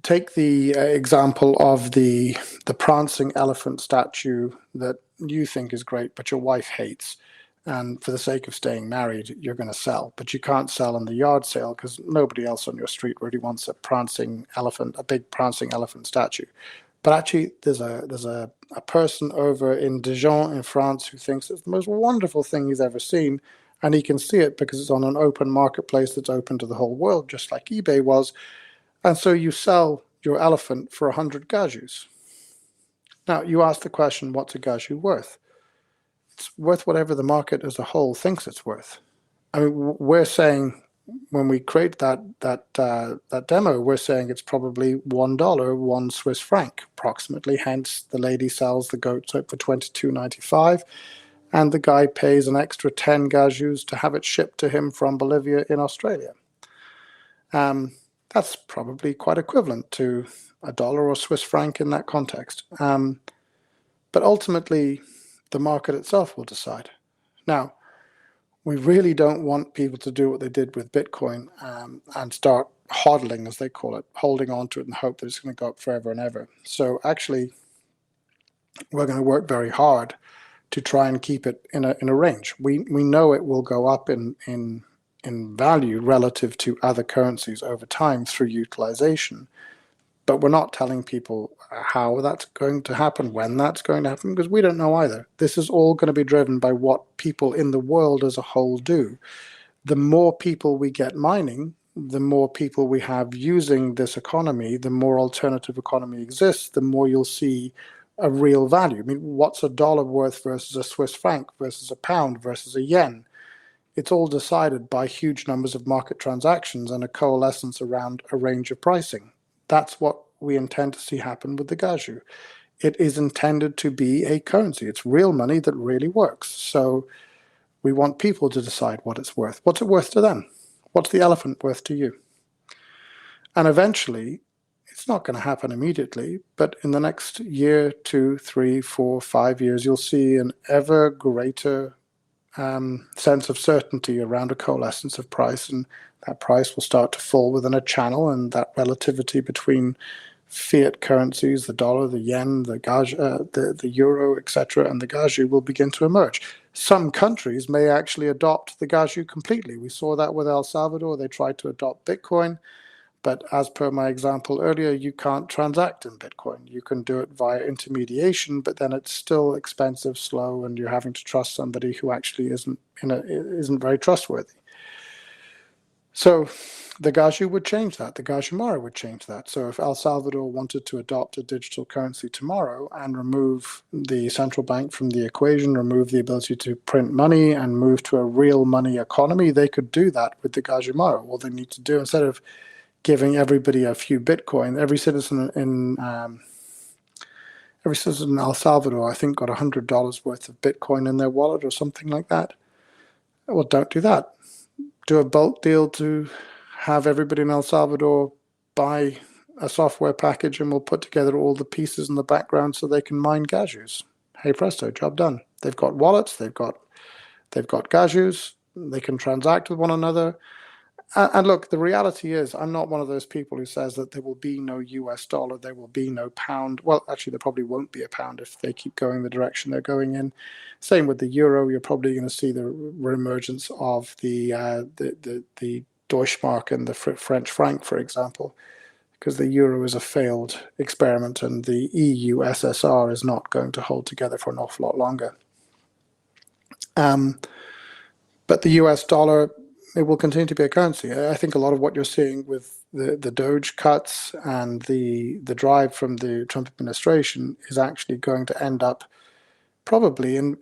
take the example of the prancing elephant statue that you think is great, but your wife hates. And for the sake of staying married, you're going to sell. But you can't sell in the yard sale because nobody else on your street really wants a big prancing elephant statue. But actually, there's a person over in Dijon in France who thinks it's the most wonderful thing he's ever seen. And he can see it because it's on an open marketplace that's open to the whole world, just like eBay was. And so you sell your elephant for 100 gajus. Now, you ask the question, what's a gaju worth? It's worth whatever the market as a whole thinks it's worth. I mean, we're saying, when we create that demo, we're saying it's probably $1, 1 Swiss franc, approximately. Hence, the lady sells the goat soap for $22.95, and the guy pays an extra 10 gajus to have it shipped to him from Bolivia in Australia. That's probably quite equivalent to $1 or Swiss franc in that context. But ultimately, the market itself will decide. Now, we really don't want people to do what they did with Bitcoin and start hodling, as they call it, holding on to it and hope that it's going to go up forever and ever. So actually, we're going to work very hard to try and keep it in a range. We know it will go up in value relative to other currencies over time through utilization. But we're not telling people how that's going to happen, when that's going to happen, because we don't know either. This is all going to be driven by what people in the world as a whole do. The more people we get mining, the more people we have using this economy, the more alternative economy exists, the more you'll see a real value. I mean, what's a dollar worth versus a Swiss franc versus a pound versus a yen? It's all decided by huge numbers of market transactions and a coalescence around a range of pricing. That's what we intend to see happen with the gaju. It is intended to be a currency. It's real money that really works. So we want people to decide what it's worth. What's it worth to them? What's the elephant worth to you? And eventually, it's not going to happen immediately, but in the next year, 2, 3, 4, 5 years, you'll see an ever greater sense of certainty around a coalescence of price, and that price will start to fall within a channel, and that relativity between fiat currencies, the dollar, the yen, the euro, etc., and the gaju will begin to emerge. Some countries may actually adopt the gaju completely. We saw that with El Salvador. They tried to adopt Bitcoin, but as per my example earlier, you can't transact in Bitcoin. You can do it via intermediation, but then it's still expensive, slow, and you're having to trust somebody who actually isn't very trustworthy. So the gaju would change that. The gajumara would change that. So if El Salvador wanted to adopt a digital currency tomorrow and remove the central bank from the equation, remove the ability to print money and move to a real money economy, they could do that with the gajumara. All they need to do, instead of giving everybody a few Bitcoin, every citizen in El Salvador, I think, got $100 worth of Bitcoin in their wallet or something like that. Well, don't do that. Do a bulk deal to have everybody in El Salvador buy a software package, and we'll put together all the pieces in the background so they can mine gajus. Hey presto, job done. They've got wallets, they've got gajus, they can transact with one another. And look, the reality is, I'm not one of those people who says that there will be no US dollar, there will be no pound. Well, actually, there probably won't be a pound if they keep going the direction they're going in. Same with the euro. You're probably going to see the reemergence of the Deutschmark and the French franc, for example, because the euro is a failed experiment, and the EU SSR is not going to hold together for an awful lot longer. But the US dollar, it will continue to be a currency. I think a lot of what you're seeing with the Doge cuts and the drive from the Trump administration is actually going to end up probably in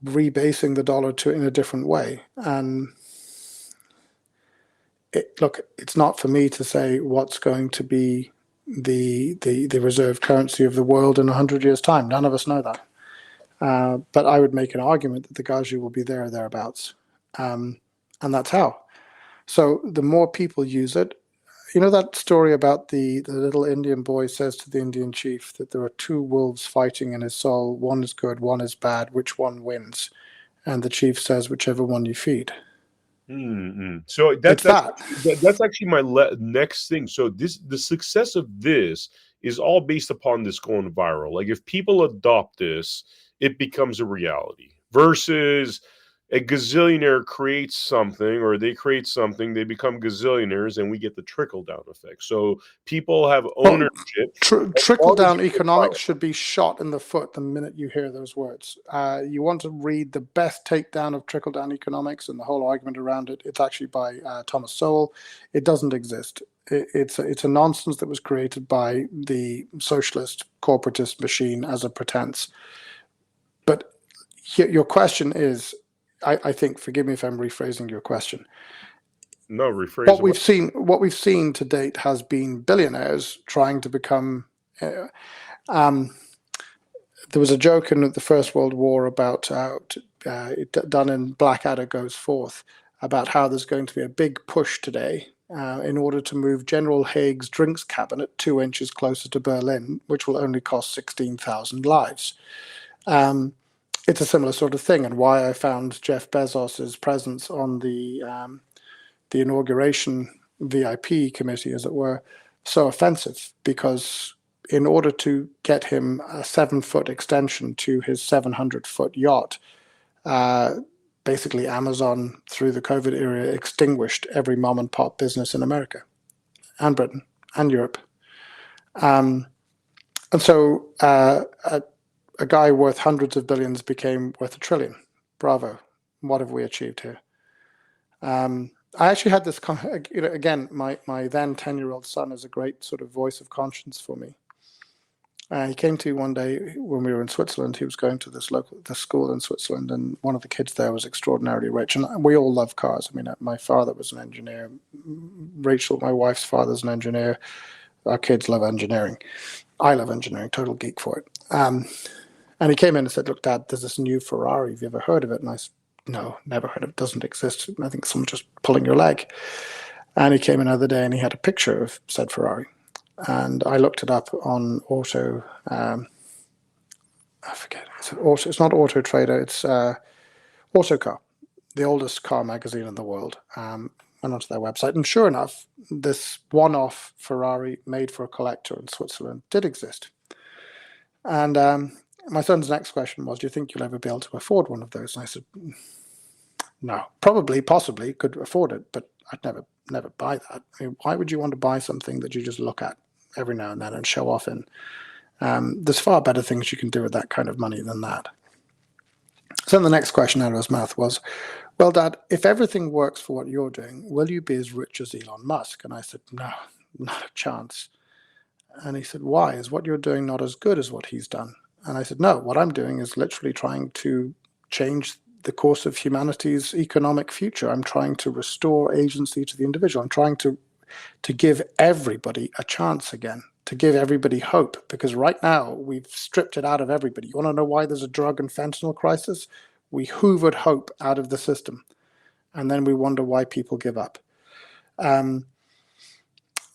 rebasing the dollar in a different way. And look, it's not for me to say what's going to be the reserve currency of the world in 100 years' time. None of us know that. But I would make an argument that the Gaju will be there or thereabouts. And that's how. So the more people use it, you know that story about the little Indian boy says to the Indian chief that there are two wolves fighting in his soul. One is good, one is bad. Which one wins? And the chief says, whichever one you feed. So It's that. that's actually my next thing. So the success of this is all based upon this going viral. Like if people adopt this, it becomes a reality. Versus a gazillionaire creates something, or they create something, they become gazillionaires, and we get the trickle down effect. So people have ownership. Trickle down economics should be shot in the foot the minute you hear those words. You want to read the best takedown of trickle down economics and the whole argument around it. It's actually by Thomas Sowell. It doesn't exist. It's a nonsense that was created by the socialist corporatist machine as a pretense. But your question is, I think, forgive me if I'm rephrasing your question. No, rephrase. What we've seen to date has been billionaires trying to become. There was a joke in the First World War about done in Blackadder Goes Forth about how there's going to be a big push today in order to move General Haig's drinks cabinet 2 inches closer to Berlin, which will only cost 16,000 lives. It's a similar sort of thing, and why I found Jeff Bezos's presence on the inauguration VIP committee, as it were, so offensive, because in order to get him a 7-foot extension to his 700-foot yacht, basically Amazon, through the COVID era, extinguished every mom and pop business in America and Britain and Europe. And so a guy worth hundreds of billions became worth $1 trillion. Bravo. What have we achieved here? I actually had this, again, my then 10-year-old son is a great sort of voice of conscience for me. He came to one day when we were in Switzerland. He was going to this school in Switzerland, and one of the kids there was extraordinarily rich. And we all love cars. I mean, my father was an engineer. Rachel, my wife's father's an engineer. Our kids love engineering. I love engineering, total geek for it. And he came in and said, look, Dad, there's this new Ferrari. Have you ever heard of it? And I said, no, never heard of it. It doesn't exist. I think someone's just pulling your leg. And he came another day and he had a picture of said Ferrari. And I looked it up on Auto, I forget, it's not Auto Trader, it's Autocar, the oldest car magazine in the world. Went onto their website, and sure enough, this one-off Ferrari made for a collector in Switzerland did exist. And my son's next question was, do you think you'll ever be able to afford one of those? And I said, no, probably, possibly, could afford it, but I'd never buy that. I mean, why would you want to buy something that you just look at every now and then and show off in? There's far better things you can do with that kind of money than that. So then the next question out of his mouth was, well, Dad, if everything works for what you're doing, will you be as rich as Elon Musk? And I said, no, not a chance. And he said, why? Is what you're doing not as good as what he's done? And I said, no, what I'm doing is literally trying to change the course of humanity's economic future. I'm trying to restore agency to the individual. I'm trying to give everybody a chance again, to give everybody hope, because right now we've stripped it out of everybody. You want to know why there's a drug and fentanyl crisis? We hoovered hope out of the system, and then we wonder why people give up.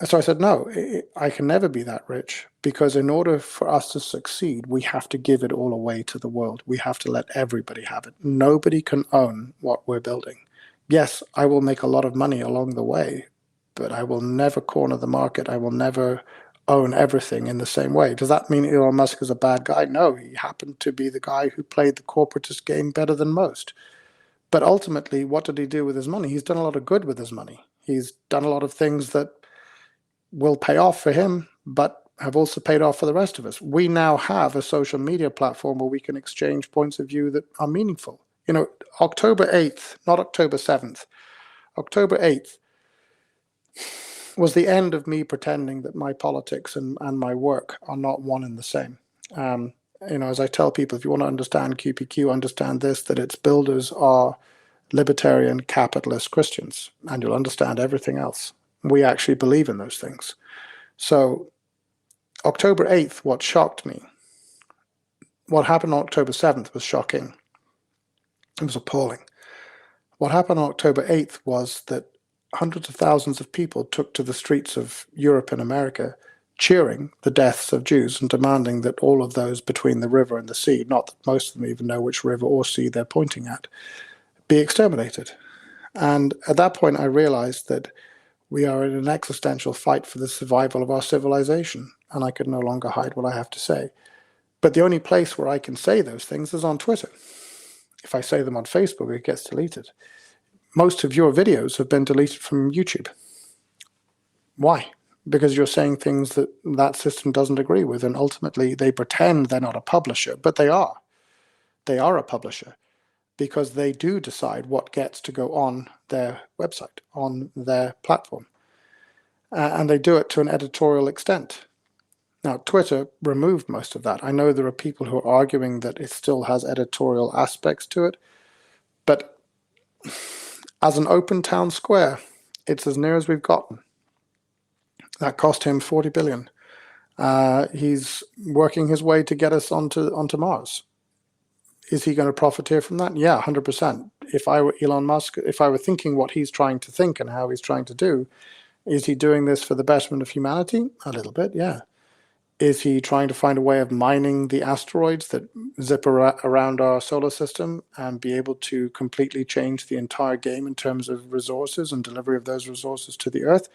So I said, no, I can never be that rich, because in order for us to succeed, we have to give it all away to the world. We have to let everybody have it. Nobody can own what we're building. Yes, I will make a lot of money along the way, but I will never corner the market. I will never own everything in the same way. Does that mean Elon Musk is a bad guy? No, he happened to be the guy who played the corporatist game better than most. But ultimately, what did he do with his money? He's done a lot of good with his money. He's done a lot of things that will pay off for him, but have also paid off for the rest of us. We now have a social media platform where we can exchange points of view that are meaningful. You know, October 8th, not October 7th, October 8th was the end of me pretending that my politics and my work are not one and the same. You know, as I tell people, if you want to understand QPQ, understand this, that its builders are libertarian, capitalist Christians, and you'll understand everything else. We actually believe in those things. So October 8th, what shocked me, what happened on October 7th was shocking. It was appalling. What happened on October 8th was that hundreds of thousands of people took to the streets of Europe and America cheering the deaths of Jews and demanding that all of those between the river and the sea, not that most of them even know which river or sea they're pointing at, be exterminated. And at that point, I realized that we are in an existential fight for the survival of our civilization, and I could no longer hide what I have to say. But the only place where I can say those things is on Twitter. If I say them on Facebook, it gets deleted. Most of your videos have been deleted from YouTube. Why? Because you're saying things that that system doesn't agree with, and ultimately they pretend they're not a publisher, but they are. They are a publisher because they do decide what gets to go on their website, on their platform. And they do it to an editorial extent. Now, Twitter removed most of that. I know there are people who are arguing that it still has editorial aspects to it, but as an open town square, it's as near as we've gotten. That cost him $40 billion. He's working his way to get us onto Mars. Is he going to profiteer from that? Yeah, 100%. If I were Elon Musk, if I were thinking what he's trying to think and how he's trying to do, is he doing this for the betterment of humanity? A little bit, yeah. Is he trying to find a way of mining the asteroids that zip around our solar system and be able to completely change the entire game in terms of resources and delivery of those resources to the Earth?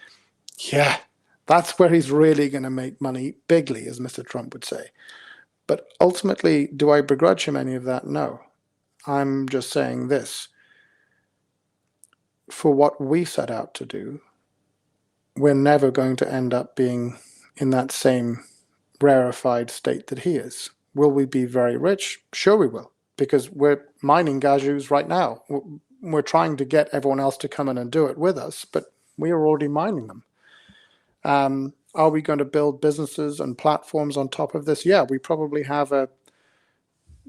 Yeah, that's where he's really going to make money bigly, as Mr. Trump would say. But ultimately, do I begrudge him any of that? No. I'm just saying this. For what we set out to do, we're never going to end up being in that same rarefied state that he is. Will we be very rich? Sure we will, because we're mining cashews right now. We're trying to get everyone else to come in and do it with us, but we are already mining them. Are we going to build businesses and platforms on top of this? Yeah, we probably have a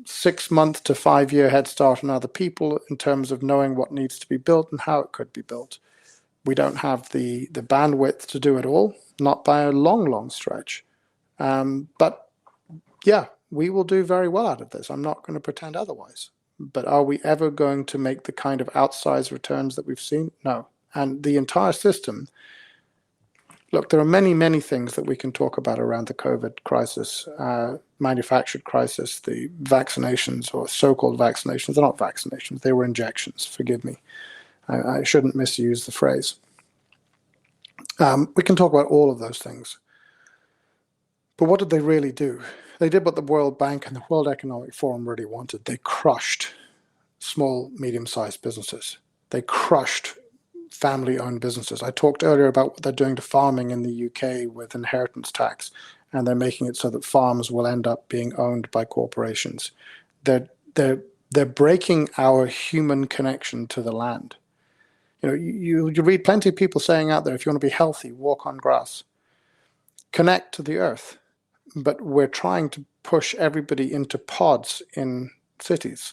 6-month to 5-year head start on other people in terms of knowing what needs to be built and how it could be built. We don't have the bandwidth to do it all, not by a long, long stretch. But yeah, we will do very well out of this. I'm not going to pretend otherwise. But are we ever going to make the kind of outsized returns that we've seen? No. And the entire system, look, there are many, many things that we can talk about around the COVID crisis, manufactured crisis, the vaccinations or so-called vaccinations. They're not vaccinations. They were injections. Forgive me. I shouldn't misuse the phrase. We can talk about all of those things. But what did they really do? They did what the World Bank and the World Economic Forum really wanted. They crushed small, medium-sized businesses. They crushed family-owned businesses. I talked earlier about what they're doing to farming in the UK with inheritance tax, and they're making it so that farms will end up being owned by corporations. They're breaking our human connection to the land. You know, you read plenty of people saying out there, if you want to be healthy, walk on grass. Connect to the earth. But we're trying to push everybody into pods in cities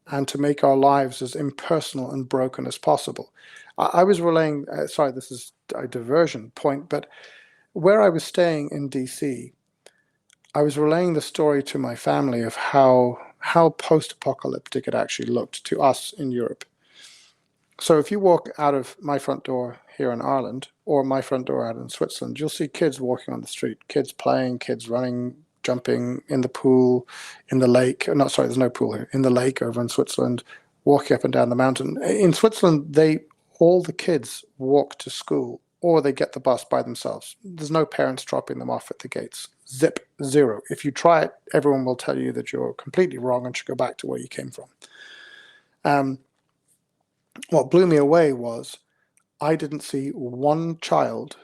and to make our lives as impersonal and broken as possible. I was relaying, sorry, this is a diversion point, but where I was staying in DC, I was relaying the story to my family of how post-apocalyptic it actually looked to us in Europe. So if you walk out of my front door here in Ireland or my front door out in Switzerland, you'll see kids walking on the street, kids playing, kids running, jumping in the pool, in the lake. No, sorry, there's no pool here. In the lake over in Switzerland, walking up and down the mountain. In Switzerland, all the kids walk to school or they get the bus by themselves. There's no parents dropping them off at the gates. Zip, zero. If you try it, everyone will tell you that you're completely wrong and should go back to where you came from. What blew me away was I didn't see one child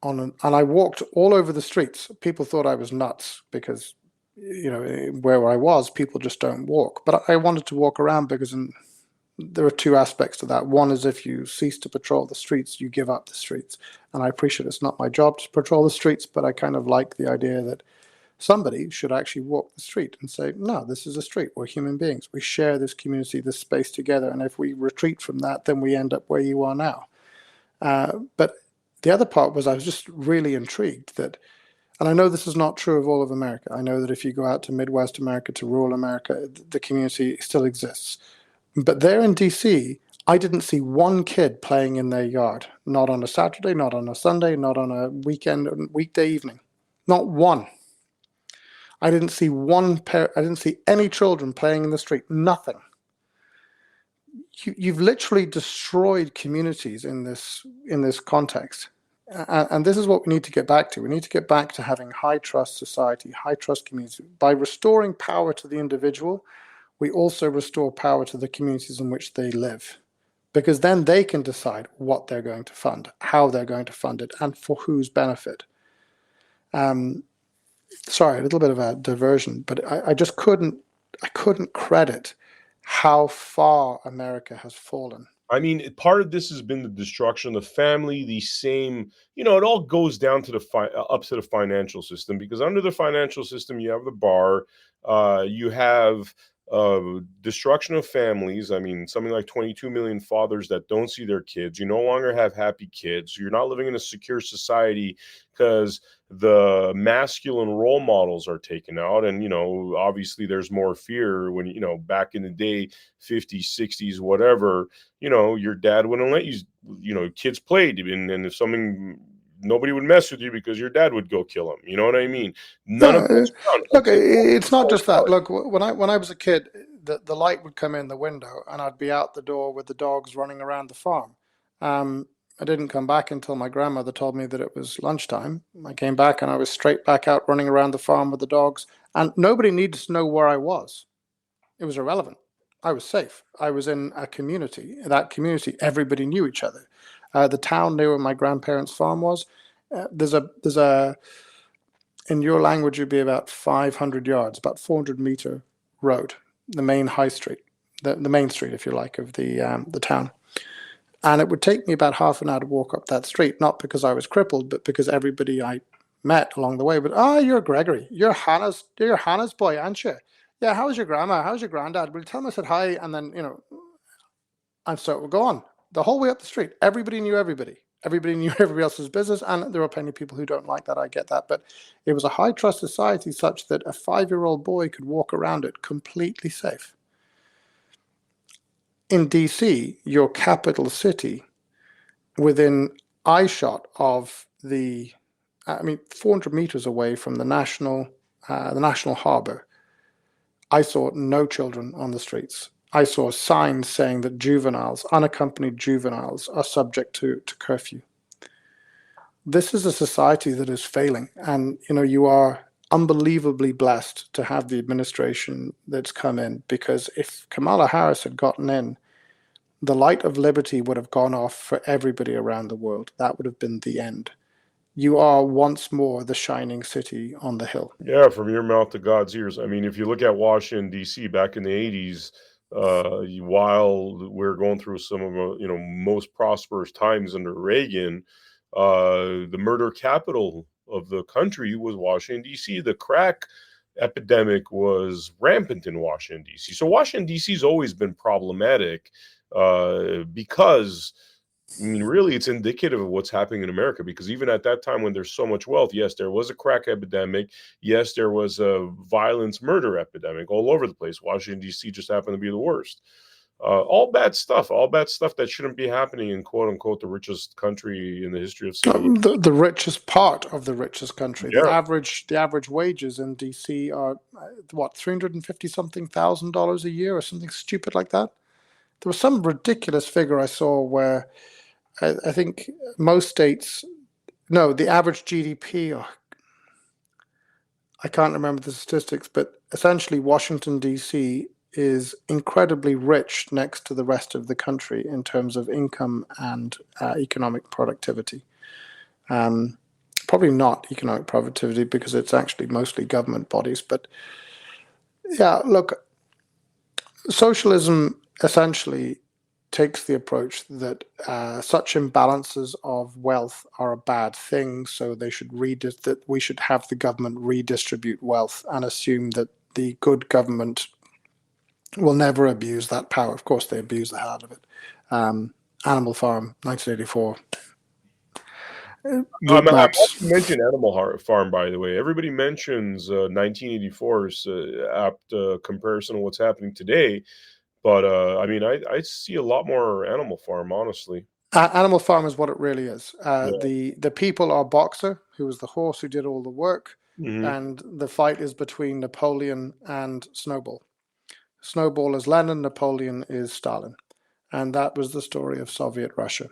and I walked all over the streets. People thought I was nuts because, you know, where I was, people just don't walk. But I wanted to walk around because there are two aspects to that. One is if you cease to patrol the streets, you give up the streets. And I appreciate it's not my job to patrol the streets, but I kind of like the idea that somebody should actually walk the street and say, no, this is a street. We're human beings. We share this community, this space together. And if we retreat from that, then we end up where you are now. But the other part was I was just really intrigued that, and I know this is not true of all of America. I know that if you go out to Midwest America, to rural America, the community still exists. But there in DC, I didn't see one kid playing in their yard, not on a Saturday, not on a Sunday, not on a weekday evening, not one. I didn't see I didn't see any children playing in the street, nothing. You've literally destroyed communities in this context. And this is what we need to get back to. We need to get back to having high trust society, high trust community. By restoring power to the individual, we also restore power to the communities in which they live. Because then they can decide what they're going to fund, how they're going to fund it, and for whose benefit. Sorry, a little bit of a diversion, but I just couldn't credit how far America has fallen. I mean, part of this has been the destruction of the family, the same, it all goes down to up to the financial system, because under the financial system, you have the bar, you have destruction of families. I mean, something like 22 million fathers that don't see their kids. You no longer have happy kids. You're not living in a secure society because the masculine role models are taken out. And, obviously there's more fear when, back in the day, 50s, 60s, whatever, your dad wouldn't let you, kids played. And if something, nobody would mess with you because your dad would go kill him. You know what I mean? None of those. Look, it's not just that. Look, when I was a kid, the light would come in the window and I'd be out the door with the dogs running around the farm. I didn't come back until my grandmother told me that it was lunchtime. I came back and I was straight back out running around the farm with the dogs, and nobody needed to know where I was. It was irrelevant. I was safe. I was in a community. That community, everybody knew each other. The town knew where my grandparents' farm was. There's a in your language, it'd be about 500 yards, about 400-meter road, the main high street, the main street, if you like, of the town. And it would take me about half an hour to walk up that street, not because I was crippled, but because everybody I met along the way would, you're Gregory, you're Hannah's boy, aren't you? Yeah, how's your grandma? How's your granddad? Will you tell them I said hi? And then, and so it would go on the whole way up the street. Everybody knew everybody. Everybody knew everybody else's business, and there were plenty of people who don't like that. I get that, but it was a high trust society such that a 5-year-old boy could walk around it completely safe. In DC, your capital city, within eyeshot of 400 meters away from the national harbor, I saw no children on the streets. I saw signs saying that juveniles, unaccompanied juveniles, are subject to curfew. This is a society that is failing, and you are unbelievably blessed to have the administration that's come in, because if Kamala Harris had gotten in, the light of liberty would have gone off for everybody around the world. That would have been the end. You are once more the shining city on the hill. Yeah, from your mouth to God's ears. I mean, if you look at Washington, D.C. back in the 80s, while we're going through some of the most prosperous times under Reagan, the murder capital of the country was Washington, D.C. The crack epidemic was rampant in Washington, D.C. So Washington, D.C. has always been problematic because, really, it's indicative of what's happening in America, because even at that time when there's so much wealth, yes, there was a crack epidemic. Yes, there was a violence, murder epidemic all over the place. Washington, D.C. just happened to be the worst. All bad stuff that shouldn't be happening in quote unquote the richest country in the history of civilization. The richest part of the richest country. Yeah. The average wages in DC are $350,000 a year or something stupid like that. There was some ridiculous figure I saw where I think most states, the average GDP, I can't remember the statistics, but essentially Washington, D.C. is incredibly rich next to the rest of the country in terms of income and economic productivity. Probably not economic productivity because it's actually mostly government bodies. But yeah, look, socialism essentially takes the approach that such imbalances of wealth are a bad thing, so they should that we should have the government redistribute wealth and assume that the good government will never abuse that power. Of course, they abuse the hell out of it. Animal Farm, 1984. Route I'm glad maps. you mentioned Animal Farm, by the way. Everybody mentions 1984's apt comparison of what's happening today. But I mean, I see a lot more Animal Farm, honestly. Animal Farm is what it really is. Yeah. The people are Boxer, who was the horse who did all the work, and the fight is between Napoleon and Snowball. Snowball is Lenin, Napoleon is Stalin, and that was the story of Soviet Russia.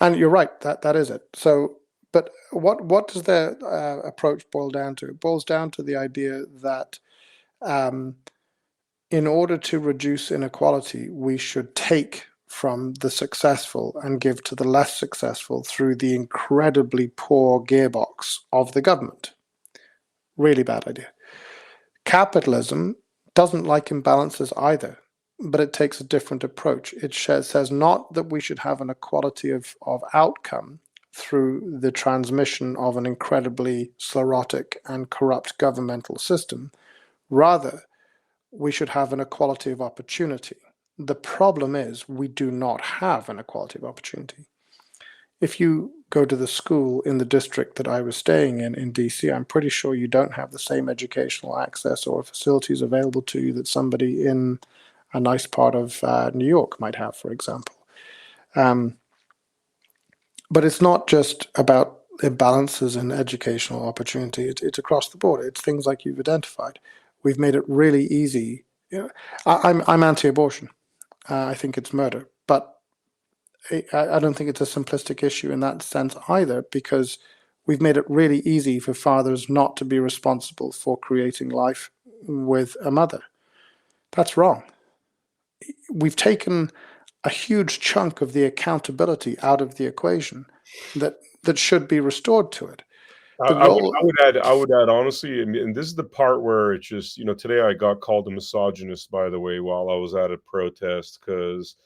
And you're right, that is it. So, but what does their approach boil down to? It boils down to the idea that in order to reduce inequality, we should take from the successful and give to the less successful through the incredibly poor gearbox of the government. Really bad idea. Capitalism doesn't like imbalances either, but it takes a different approach. It says not that we should have an equality of outcome through the transmission of an incredibly sclerotic and corrupt governmental system. Rather, we should have an equality of opportunity. The problem is we do not have an equality of opportunity. If you go to the school in the district that I was staying in DC, I'm pretty sure you don't have the same educational access or facilities available to you that somebody in a nice part of New York might have, for example. But it's not just about imbalances in educational opportunity. It's across the board. It's things like you've identified. We've made it really easy. I'm anti-abortion. I think it's murder, but I don't think it's a simplistic issue in that sense either, because we've made it really easy for fathers not to be responsible for creating life with a mother. That's wrong. We've taken a huge chunk of the accountability out of the equation that should be restored to it. I would add honestly, and this is the part where it's just, today I got called a misogynist, by the way, while I was at a protest, because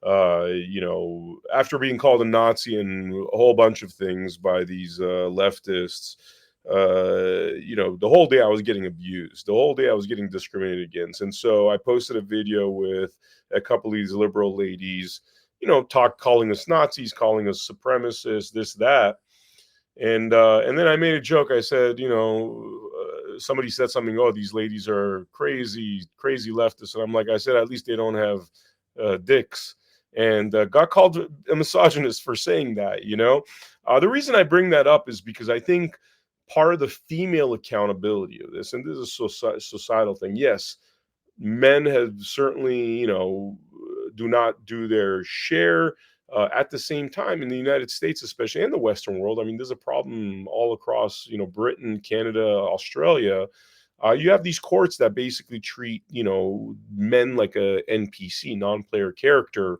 after being called a Nazi and a whole bunch of things by these leftists, the whole day I was getting abused. The whole day I was getting discriminated against. And so I posted a video with a couple of these liberal ladies, calling us Nazis, calling us supremacists, this, that. And then I made a joke. I said, somebody said something, oh, these ladies are crazy leftists. And I'm like, I said, at least they don't have dicks. And got called a misogynist for saying that, The reason I bring that up is because I think part of the female accountability of this, and this is a societal thing. Yes, men have certainly, do not do their share. At the same time, in the United States, especially, and the Western world, I mean, there's a problem all across, Britain, Canada, Australia. You have these courts that basically treat, men like a NPC, non-player character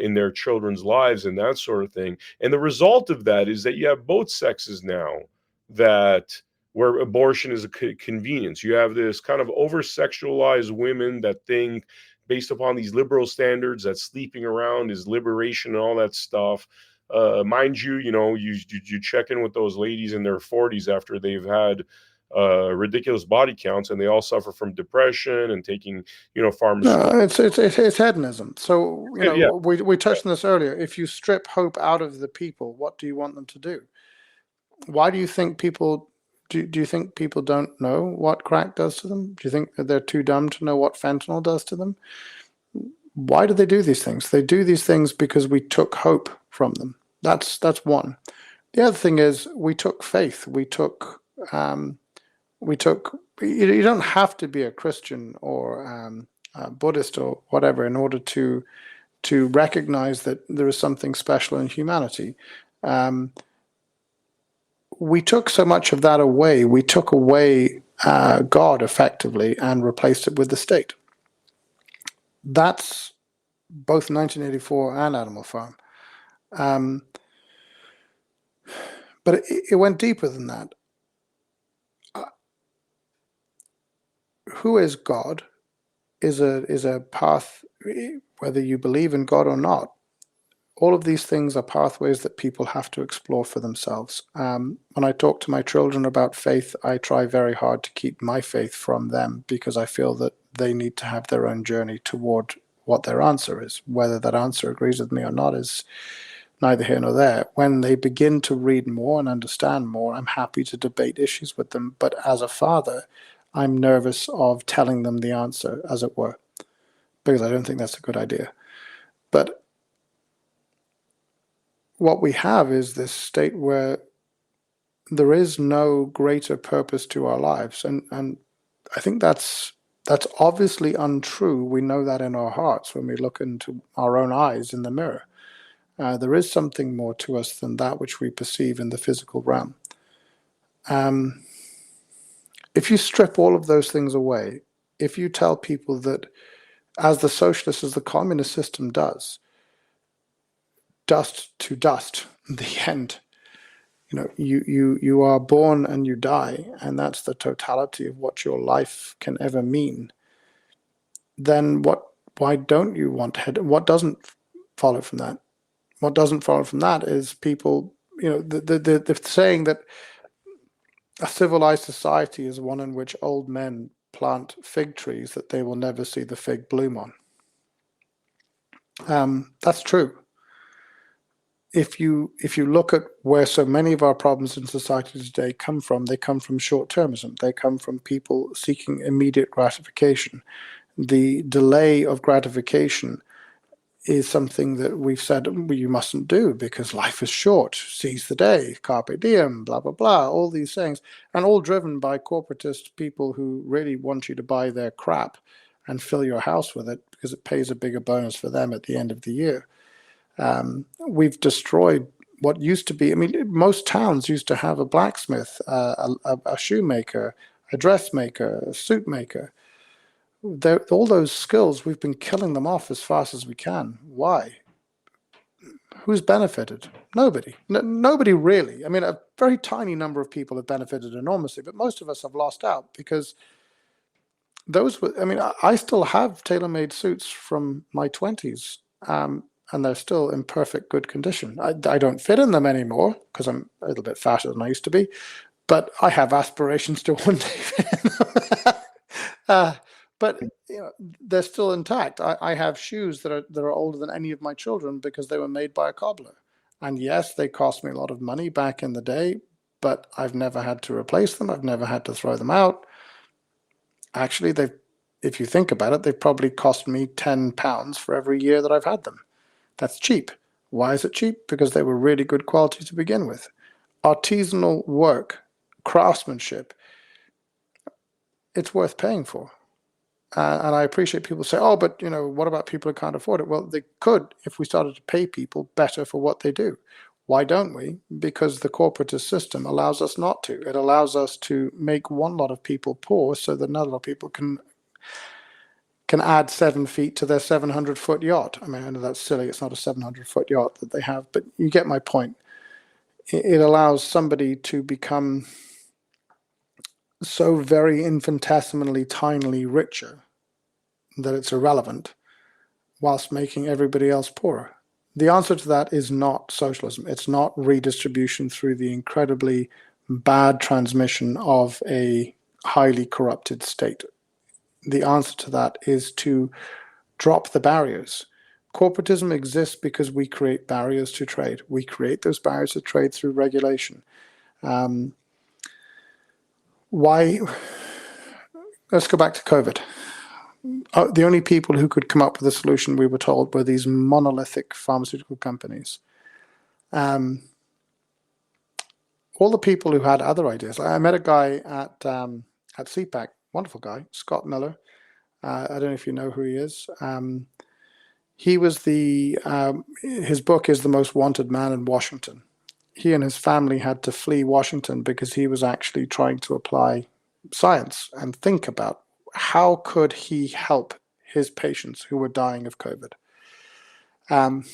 in their children's lives and that sort of thing. And the result of that is that you have both sexes now where abortion is a convenience. You have this kind of over-sexualized women that think, based upon these liberal standards, that sleeping around is liberation and all that stuff. Mind you, you check in with those ladies in their 40s after they've had ridiculous body counts, and they all suffer from depression and taking, pharmaceuticals. No, it's hedonism. So, Yeah. we touched on this earlier. If you strip hope out of the people, what do you want them to do? Why do you think people... Do you think people don't know what crack does to them? Do you think that they're too dumb to know what fentanyl does to them? Why do they do these things? They do these things because we took hope from them. That's one. The other thing is we took faith. We took. You don't have to be a Christian or a Buddhist or whatever in order to recognize that there is something special in humanity. We took so much of that away. We took away God effectively and replaced it with the state. That's both 1984 and Animal Farm. But it went deeper than that. Who is God is a path. whether you believe in God or not, all of these things are pathways that people have to explore for themselves. When I talk to my children about faith, I try very hard to keep my faith from them, because I feel that they need to have their own journey toward what their answer is. Whether that answer agrees with me or not is neither here nor there. When they begin to read more and understand more, I'm happy to debate issues with them. But as a father, I'm nervous of telling them the answer, as it were, because I don't think that's a good idea. But what we have is this state where there is no greater purpose to our lives. And I think that's obviously untrue. We know that in our hearts when we look into our own eyes in the mirror. There is something more to us than that which we perceive in the physical realm. If you strip all of those things away, if you tell people that, as the socialist, as the communist system does, dust to dust, the end, you are born and you die, and that's the totality of what your life can ever mean, then why don't you want what doesn't follow from that? What doesn't follow from that is people, the saying that a civilized society is one in which old men plant fig trees that they will never see the fig bloom on. That's true. If you look at where so many of our problems in society today come from, they come from short-termism. They come from people seeking immediate gratification. The delay of gratification is something that we've said you mustn't do because life is short. Seize the day, carpe diem, blah, blah, blah, all these things, and all driven by corporatist people who really want you to buy their crap and fill your house with it because it pays a bigger bonus for them at the end of the year. We've destroyed what used to be, most towns used to have a blacksmith, a shoemaker, a dressmaker, a suit maker. All those skills, we've been killing them off as fast as we can. Why? Who's benefited? Nobody. Nobody really. A very tiny number of people have benefited enormously, but most of us have lost out because those were, I still have tailor-made suits from my 20s, and they're still in perfect good condition. I don't fit in them anymore because I'm a little bit fatter than I used to be, but I have aspirations to one day fit in them. But they're still intact. I have shoes that are older than any of my children because they were made by a cobbler. And yes, they cost me a lot of money back in the day, but I've never had to replace them. I've never had to throw them out. Actually, if you think about it, they've probably cost me £10 for every year that I've had them. That's cheap. Why is it cheap? Because they were really good quality to begin with. Artisanal work, craftsmanship, it's worth paying for. And I appreciate people say, oh, but what about people who can't afford it? Well, they could if we started to pay people better for what they do. Why don't we? Because the corporatist system allows us not to. It allows us to make one lot of people poor so that another lot of people can add 7 feet to their 700-foot yacht. I know that's silly. It's not a 700-foot yacht that they have, but you get my point. It allows somebody to become so very infinitesimally, tinily richer that it's irrelevant, whilst making everybody else poorer. The answer to that is not socialism. It's not redistribution through the incredibly bad transmission of a highly corrupted state. The answer to that is to drop the barriers. Corporatism exists because we create barriers to trade. We create those barriers to trade through regulation. Why? Let's go back to COVID. The only people who could come up with a solution, we were told, were these monolithic pharmaceutical companies. All the people who had other ideas. I met a guy at CPAC, wonderful guy, Scott Miller. I don't know if you know who he is. He was his book is The Most Wanted Man in Washington. He and his family had to flee Washington because he was actually trying to apply science and think about how could he help his patients who were dying of COVID. And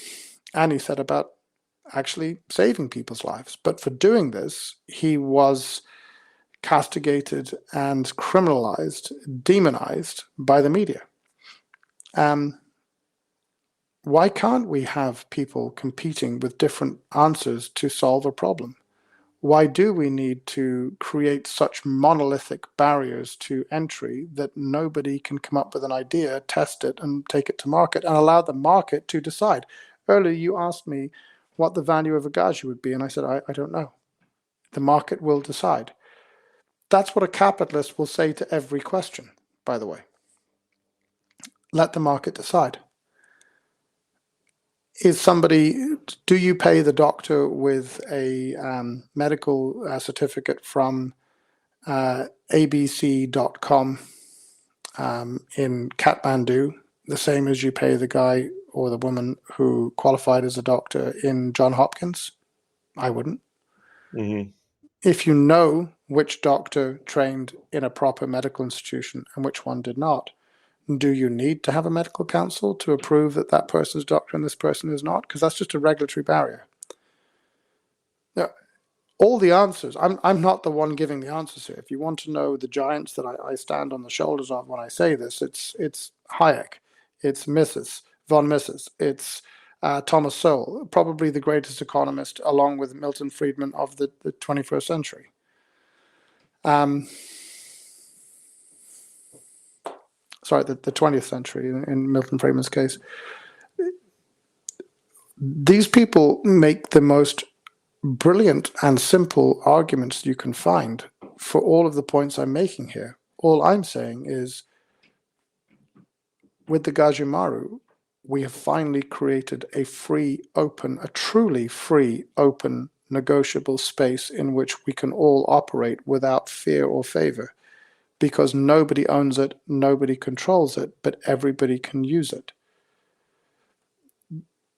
he said about actually saving people's lives. But for doing this, he was castigated and criminalized, demonized by the media. Why can't we have people competing with different answers to solve a problem? Why do we need to create such monolithic barriers to entry that nobody can come up with an idea, test it, and take it to market, and allow the market to decide? Earlier, you asked me what the value of a gaju would be, and I said, I don't know. The market will decide. That's what a capitalist will say to every question, by the way. Let the market decide. Do you pay the doctor with a medical certificate from abc.com in Kathmandu, the same as you pay the guy or the woman who qualified as a doctor in Johns Hopkins? I wouldn't. Mm-hmm. If you know which doctor trained in a proper medical institution and which one did not, do you need to have a medical council to approve that that person's doctor and this person is not? Because that's just a regulatory barrier. Now, all the answers, I'm not the one giving the answers here. If you want to know the giants that I stand on the shoulders of when I say this, it's Hayek, it's Mrs. von Mises, it's Thomas Sowell, probably the greatest economist, along with Milton Friedman of the 21st century. Sorry, the 20th century in Milton Friedman's case. These people make the most brilliant and simple arguments you can find for all of the points I'm making here. All I'm saying is, with the Gajumaru, we have finally created a truly free, open, negotiable space in which we can all operate without fear or favor, because nobody owns it, nobody controls it, but everybody can use it.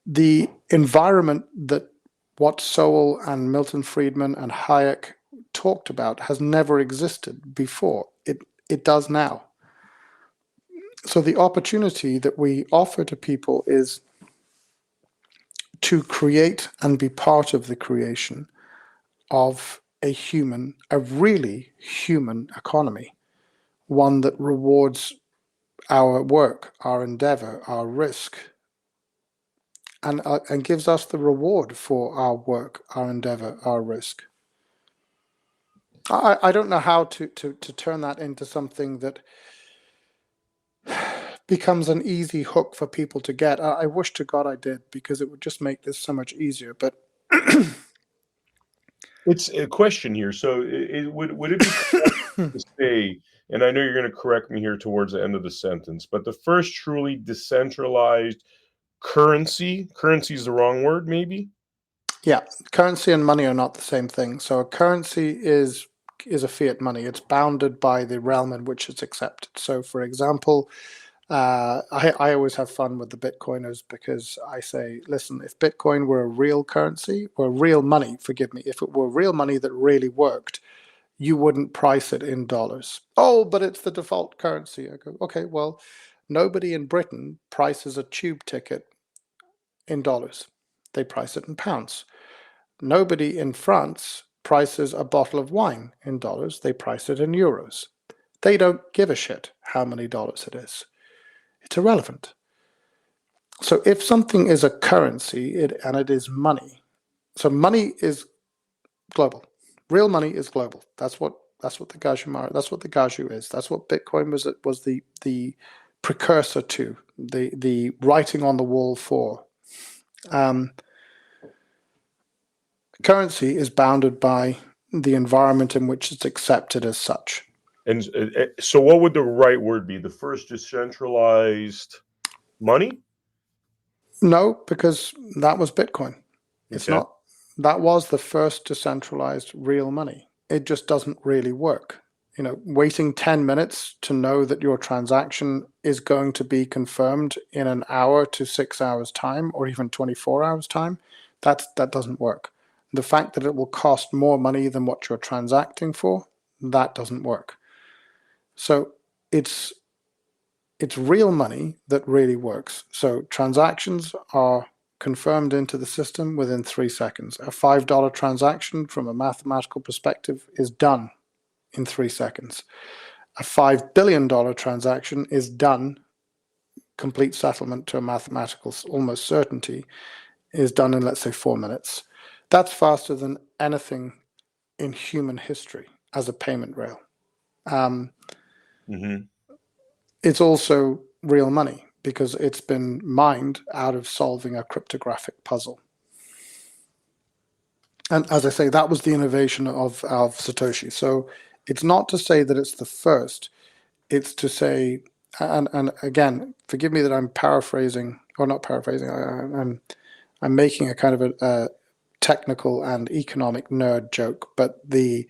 The environment that what Sowell and Milton Friedman and Hayek talked about has never existed before. It does now. So the opportunity that we offer to people is to create and be part of the creation of a really human economy, one that rewards our work, our endeavor, our risk, and gives us the reward for our work, our endeavor, our risk. I don't know how to turn that into something that becomes an easy hook for people to get. I wish to God I did, because it would just make this so much easier. But It's a question here. So would it be correct to say, and I know you're going to correct me here towards the end of the sentence, but the first truly decentralized currency is the wrong word, maybe? yeah, currency and money are not the same thing. So a currency is a fiat money. It's bounded by the realm in which it's accepted. So, for example, I always have fun with the Bitcoiners, because I say, listen, if Bitcoin were a real currency, or real money, forgive me, if it were real money that really worked, you wouldn't price it in dollars. Oh, but it's the default currency. I go, okay, well, nobody in Britain prices a tube ticket in dollars. They price it in pounds. Nobody in France prices a bottle of wine in dollars. They price it in euros. They don't give a shit how many dollars it is. It's irrelevant. So if something is a currency, and it is money, so money is global. Real money is global. That's what the Gaju is. That's what Bitcoin was the precursor to, the writing on the wall for. Currency is bounded by the environment in which it's accepted as such. And so what would the right word be? The first decentralized money? No, because that was Bitcoin. It's Okay. not. That was the first decentralized real money. It just doesn't really work. Waiting 10 minutes to know that your transaction is going to be confirmed in an hour to 6 hours time, or even 24 hours time, that doesn't work. The fact that it will cost more money than what you're transacting for, that doesn't work. So it's real money that really works. So transactions are confirmed into the system within 3 seconds. A $5 transaction, from a mathematical perspective, is done in 3 seconds. A $5 billion transaction is done complete settlement to a mathematical almost certainty is done in, let's say, 4 minutes. That's faster than anything in human history as a payment rail. It's also real money because it's been mined out of solving a cryptographic puzzle. And as I say, that was the innovation of Satoshi. So it's not to say that it's the first. It's to say, and again, forgive me that I'm paraphrasing, or not paraphrasing, I'm making a kind of a technical and economic nerd joke, but the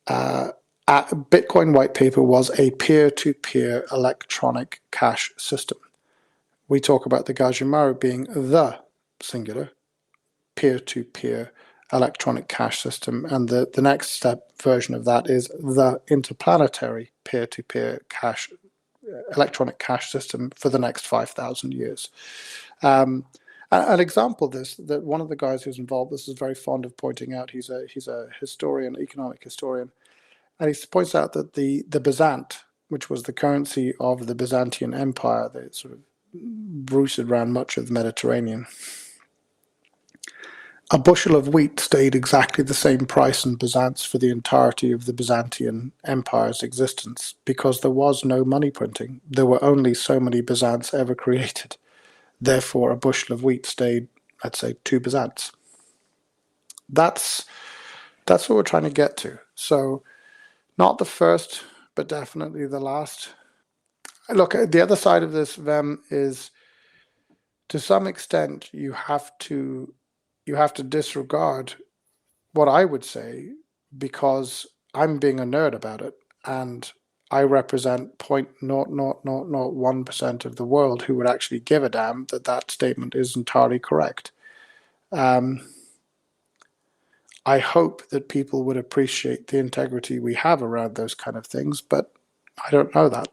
Bitcoin white paper was a peer-to-peer electronic cash system. We talk about the Gajimaru being the singular peer-to-peer electronic cash system, and the next step version of that is the interplanetary peer-to-peer electronic cash system for the next 5,000 years. An example of this, that one of the guys who's involved, this is very fond of pointing out, he's a historian, economic historian, and he points out that the Byzant, which was the currency of the Byzantine Empire that sort of rooted around much of the Mediterranean, a bushel of wheat stayed exactly the same price in Byzance for the entirety of the Byzantine Empire's existence because there was no money printing. There were only so many Byzants ever created. Therefore, a bushel of wheat stayed, let's say, 2 Byzants. That's what we're trying to get to. So, not the first, but definitely the last. Look, the other side of this, Vem, is to some extent you have to disregard what I would say because I'm being a nerd about it, and I represent 0.00001% of the world who would actually give a damn that statement is entirely correct. I hope that people would appreciate the integrity we have around those kind of things, but I don't know that.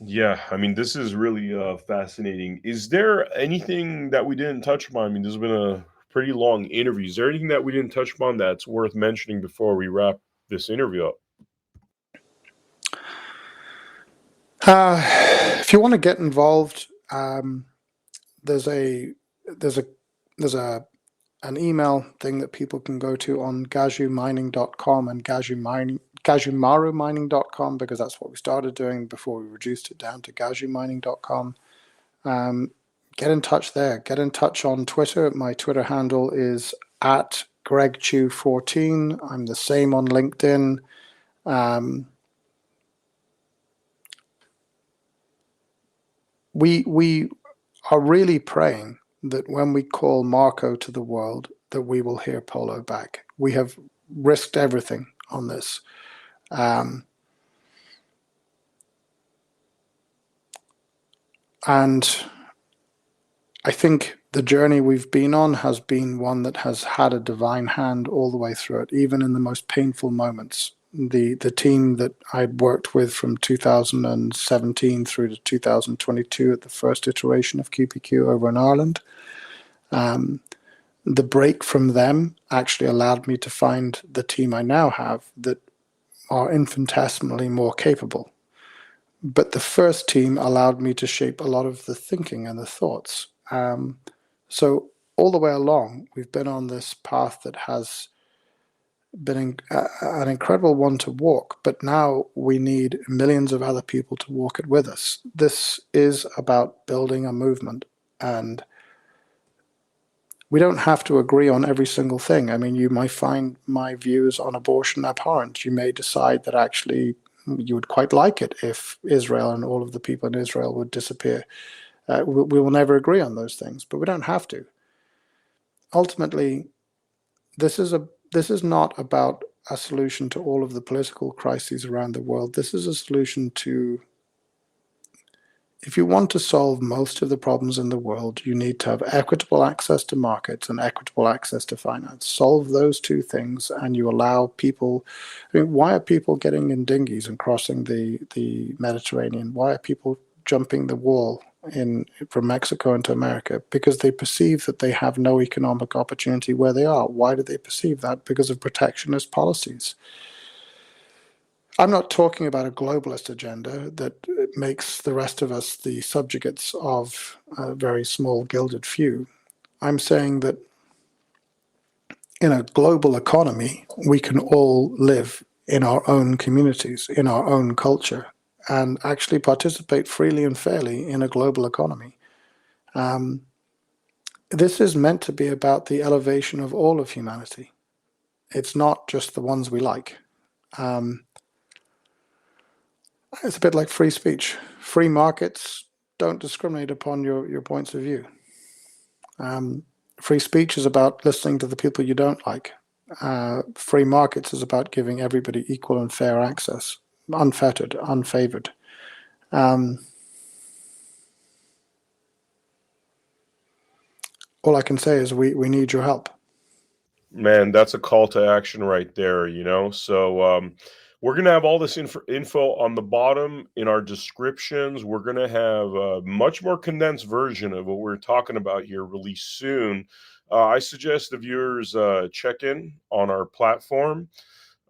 Yeah, I mean, this is really fascinating. Is there anything that we didn't touch upon? I mean, this has been a pretty long interview. Is there anything that we didn't touch upon that's worth mentioning before we wrap this interview up? If you want to get involved, there's an email thing that people can go to on gajumining.com and gajumarumining.com, because that's what we started doing before we reduced it down to gajumining.com. Get in touch there. Get in touch on Twitter. My Twitter handle is @GregChew14. I'm the same on LinkedIn. We are really praying that when we call Marco to the world, that we will hear Polo back. We have risked everything on this. And I think the journey we've been on has been one that has had a divine hand all the way through it, even in the most painful moments. The team that I'd worked with from 2017 through to 2022 at the first iteration of QPQ over in Ireland, the break from them actually allowed me to find the team I now have that are infinitesimally more capable. But the first team allowed me to shape a lot of the thinking and the thoughts. So all the way along, we've been on this path that has been an incredible one to walk, but now we need millions of other people to walk it with us. This is about building a movement, and we don't have to agree on every single thing. I mean, you might find my views on abortion abhorrent. You may decide that actually you would quite like it if Israel and all of the people in Israel would disappear. We will never agree on those things, but we don't have to. Ultimately, this is not about a solution to all of the political crises around the world. This is a solution to, if you want to solve most of the problems in the world, you need to have equitable access to markets and equitable access to finance. Solve those two things, and you allow people. I mean, why are people getting in dinghies and crossing the Mediterranean? Why are people jumping the wall from Mexico into America? Because they perceive that they have no economic opportunity where they are. Why do they perceive that? Because of protectionist policies. I'm not talking about a globalist agenda that makes the rest of us the subjugates of a very small gilded few. I'm saying that in a global economy, we can all live in our own communities, in our own culture, and actually participate freely and fairly in a global economy. This is meant to be about the elevation of all of humanity. It's not just the ones we like. It's a bit like free speech. Free markets don't discriminate upon your points of view. Free speech is about listening to the people you don't like. Free markets is about giving everybody equal and fair access, unfettered, unfavored. All I can say is we need your help. Man, that's a call to action right there, you know? So we're going to have all this info on the bottom in our descriptions. We're going to have a much more condensed version of what we're talking about here released soon. I suggest the viewers check in on our platform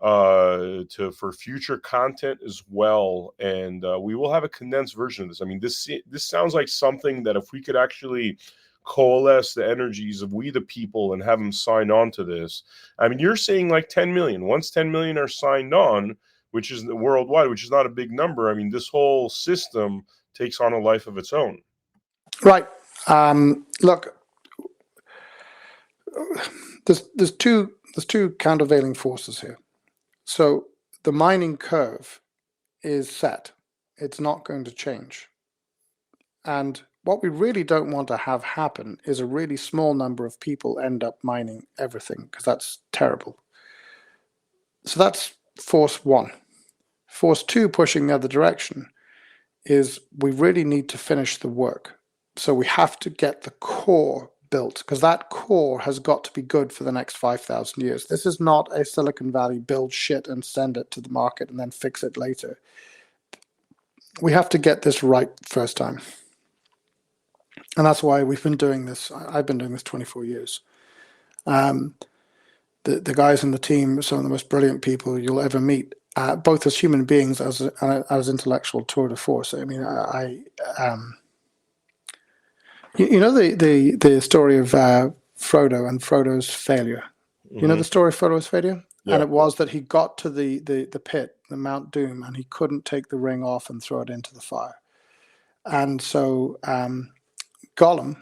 for future content as well, and we will have a condensed version of this. I mean, this sounds like something that if we could actually coalesce the energies of we the people and have them sign on to this. I mean, you're saying like 10 million. Once 10 million are signed on, which is worldwide, which is not a big number. I mean, this whole system takes on a life of its own. Right. Look, there's two countervailing forces here. So the mining curve is set. It's not going to change. And what we really don't want to have happen is a really small number of people end up mining everything, because that's terrible. So that's force one. Force two, pushing the other direction, is we really need to finish the work. So we have to get the core built, because that core has got to be good for the next 5,000 years. This is not a Silicon Valley build shit and send it to the market and then fix it later. We have to get this right first time. And that's why we've been doing this. I've been doing this 24 years. The guys in the team are some of the most brilliant people you'll ever meet, both as human beings as intellectual tour de force. I mean, you know the story of Frodo and Frodo's failure. Mm-hmm. You know the story of Frodo's failure? Yeah. And it was that he got to the pit, the Mount Doom, and he couldn't take the ring off and throw it into the fire. And so Gollum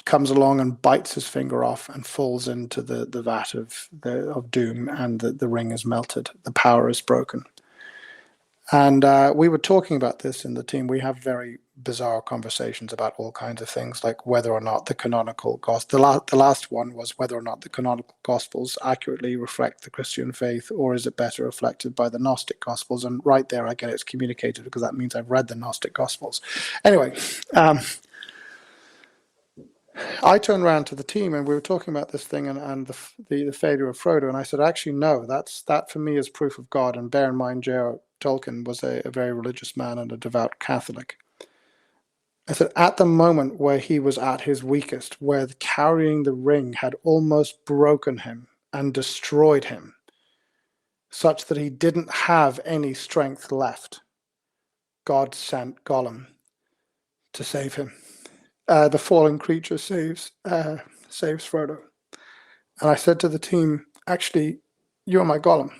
comes along and bites his finger off and falls into the vat of doom, and the ring is melted. The power is broken. And we were talking about this in the team. We have very bizarre conversations about all kinds of things, like whether or not the canonical gospel. The last one was whether or not the canonical gospels accurately reflect the Christian faith, or is it better reflected by the Gnostic gospels? And right there, I get it's communicated, because that means I've read the Gnostic gospels. Anyway, I turned around to the team and we were talking about this thing and the failure of Frodo, and I said, actually, no, that for me is proof of God. And bear in mind, J.R. Tolkien was a very religious man and a devout Catholic. I said, at the moment where he was at his weakest, where carrying the ring had almost broken him and destroyed him, such that he didn't have any strength left, God sent Gollum to save him. The fallen creature saves Frodo. And I said to the team, actually, you're my Gollum.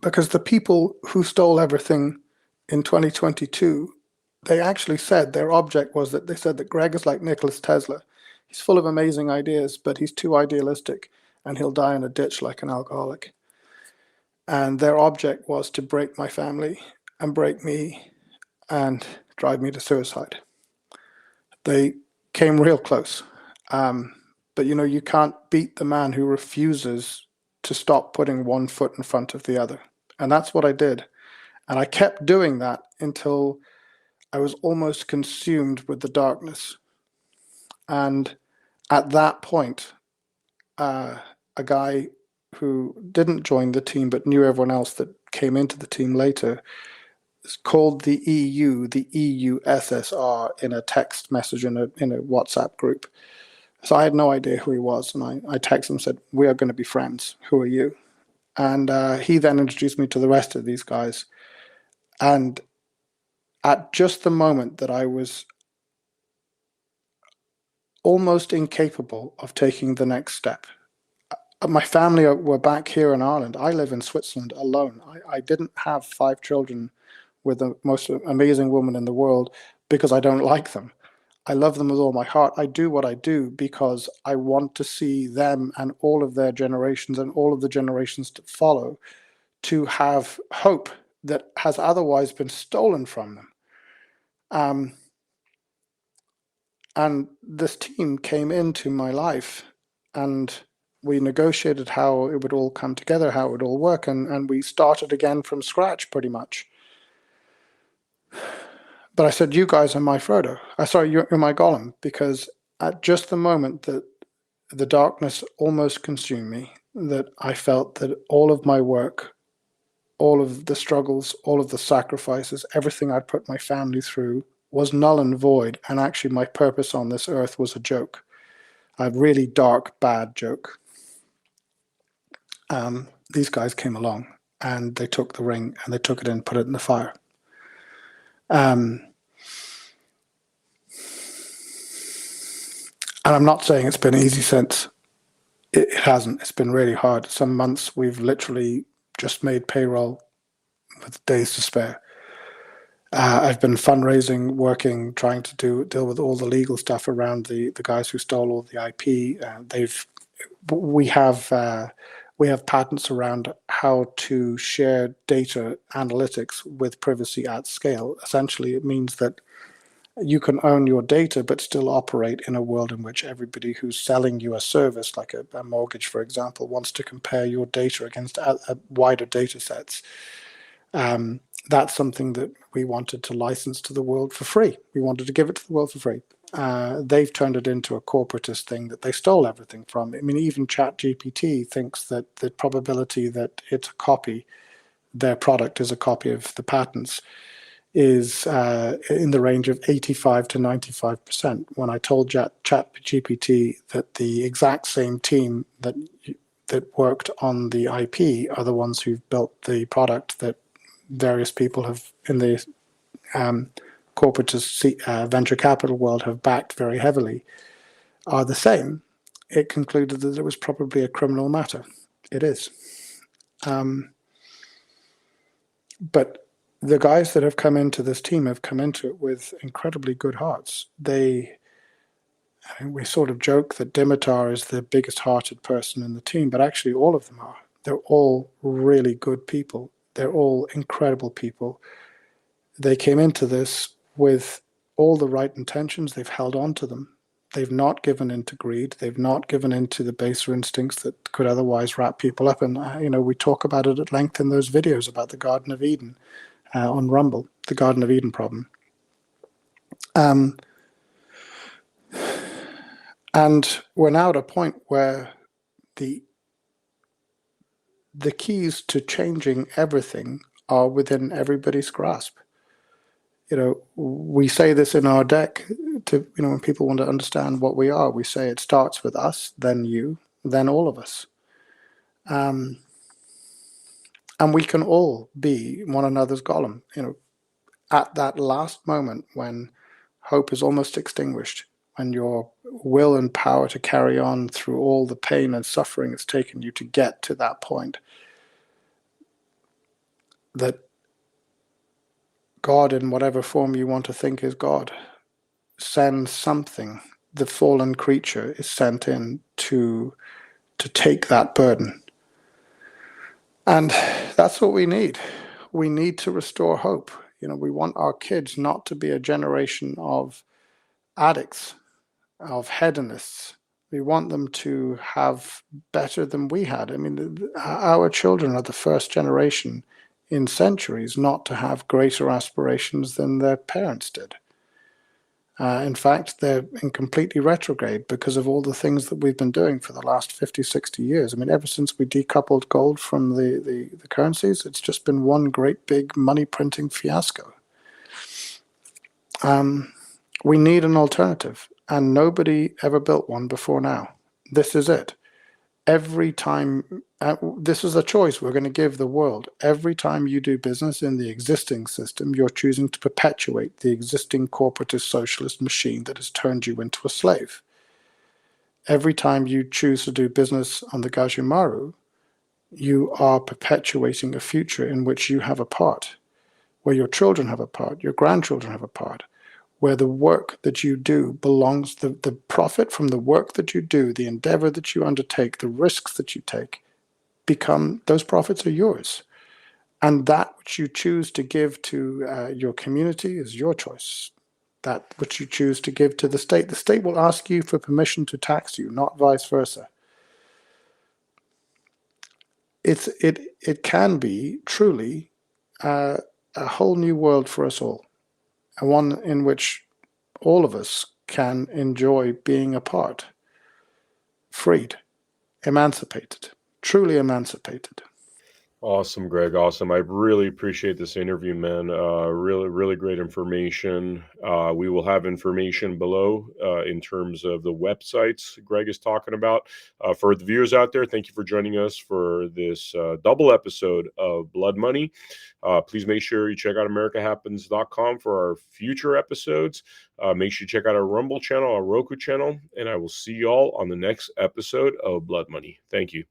Because the people who stole everything in 2022, they actually said their object was that they said that Greg is like Nikola Tesla. He's full of amazing ideas, but he's too idealistic and he'll die in a ditch like an alcoholic. And their object was to break my family and break me and drive me to suicide. They came real close. But, you know, you can't beat the man who refuses to stop putting one foot in front of the other. And that's what I did. And I kept doing that until I was almost consumed with the darkness. And at that point, a guy who didn't join the team but knew everyone else that came into the team later called the EU SSR in a text message in a WhatsApp group. So I had no idea who he was, and I texted him and said, we are going to be friends. Who are you? And he then introduced me to the rest of these guys. And at just the moment that I was almost incapable of taking the next step, my family were back here in Ireland. I live in Switzerland alone. I didn't have 5 children with the most amazing woman in the world because I don't like them. I love them with all my heart. I do what I do because I want to see them and all of their generations and all of the generations to follow to have hope that has otherwise been stolen from them. And this team came into my life, and we negotiated how it would all come together, how it would all work, and we started again from scratch pretty much. But I said, you guys are my Frodo. You're my Gollum, because at just the moment that the darkness almost consumed me, that I felt that all of my work, all of the struggles, all of the sacrifices, everything I'd put my family through was null and void, and actually my purpose on this earth was a joke. A really dark, bad joke. These guys came along and they took the ring and they took it and put it in the fire. And I'm not saying it's been easy since. It hasn't. It's been really hard. Some months we've literally just made payroll with days to spare. I've been fundraising, working, trying to deal with all the legal stuff around the guys who stole all the IP. We have patents around how to share data analytics with privacy at scale. Essentially, it means that you can own your data but still operate in a world in which everybody who's selling you a service, like a mortgage, for example, wants to compare your data against a wider data sets. That's something that we wanted to license to the world for free. We wanted to give it to the world for free. They've turned it into a corporatist thing that they stole everything from. I mean, even ChatGPT thinks that the probability that it's a copy, their product is a copy of the patents, is in the range of 85 to 95%. When I told ChatGPT that the exact same team that worked on the IP are the ones who've built the product that various people have in the corporatist venture capital world have backed very heavily, are the same, it concluded that it was probably a criminal matter. It is. But the guys that have come into this team have come into it with incredibly good hearts. We sort of joke that Dimitar is the biggest hearted person in the team, but actually all of them are. They're all really good people. They're all incredible people. They came into this with all the right intentions. They've held on to them. They've not given in to greed. They've not given in to the baser instincts that could otherwise wrap people up. And, we talk about it at length in those videos about the Garden of Eden on Rumble, the Garden of Eden problem. And we're now at a point where the keys to changing everything are within everybody's grasp. We say this in our deck to, when people want to understand what we are, we say it starts with us, then you, then all of us. And we can all be one another's Gollum, at that last moment when hope is almost extinguished, when your will and power to carry on through all the pain and suffering it's taken you to get to that point, that God, in whatever form you want to think is God, sends something. The fallen creature is sent in to take that burden. And that's what we need. We need to restore hope. We want our kids not to be a generation of addicts, of hedonists. We want them to have better than we had. I mean, our children are the first generation in centuries not to have greater aspirations than their parents did. In fact, they're in completely retrograde because of all the things that we've been doing for the last 50, 60 years. I mean, ever since we decoupled gold from the currencies, it's just been one great big money printing fiasco. We need an alternative, and nobody ever built one before now. This is it. Every time This is a choice we're going to give the world. Every time you do business in the existing system, you're choosing to perpetuate the existing corporatist socialist machine that has turned you into a slave. Every time you choose to do business on the Gajumaru, you are perpetuating a future in which you have a part, where your children have a part, your grandchildren have a part, where the work that you do belongs, the profit from the work that you do, the endeavor that you undertake, the risks that you take, those profits are yours. And that which you choose to give to your community is your choice. That which you choose to give to the state will ask you for permission to tax you, not vice versa. It can be truly a whole new world for us all, and one in which all of us can enjoy being a part, freed, emancipated, truly emancipated. Awesome, Greg. Awesome. I really appreciate this interview, man. Really, really great information. We will have information below in terms of the websites Greg is talking about. For the viewers out there, thank you for joining us for this double episode of Blood Money. Please make sure you check out AmericaHappens.com for our future episodes. Make sure you check out our Rumble channel, our Roku channel, and I will see you all on the next episode of Blood Money. Thank you.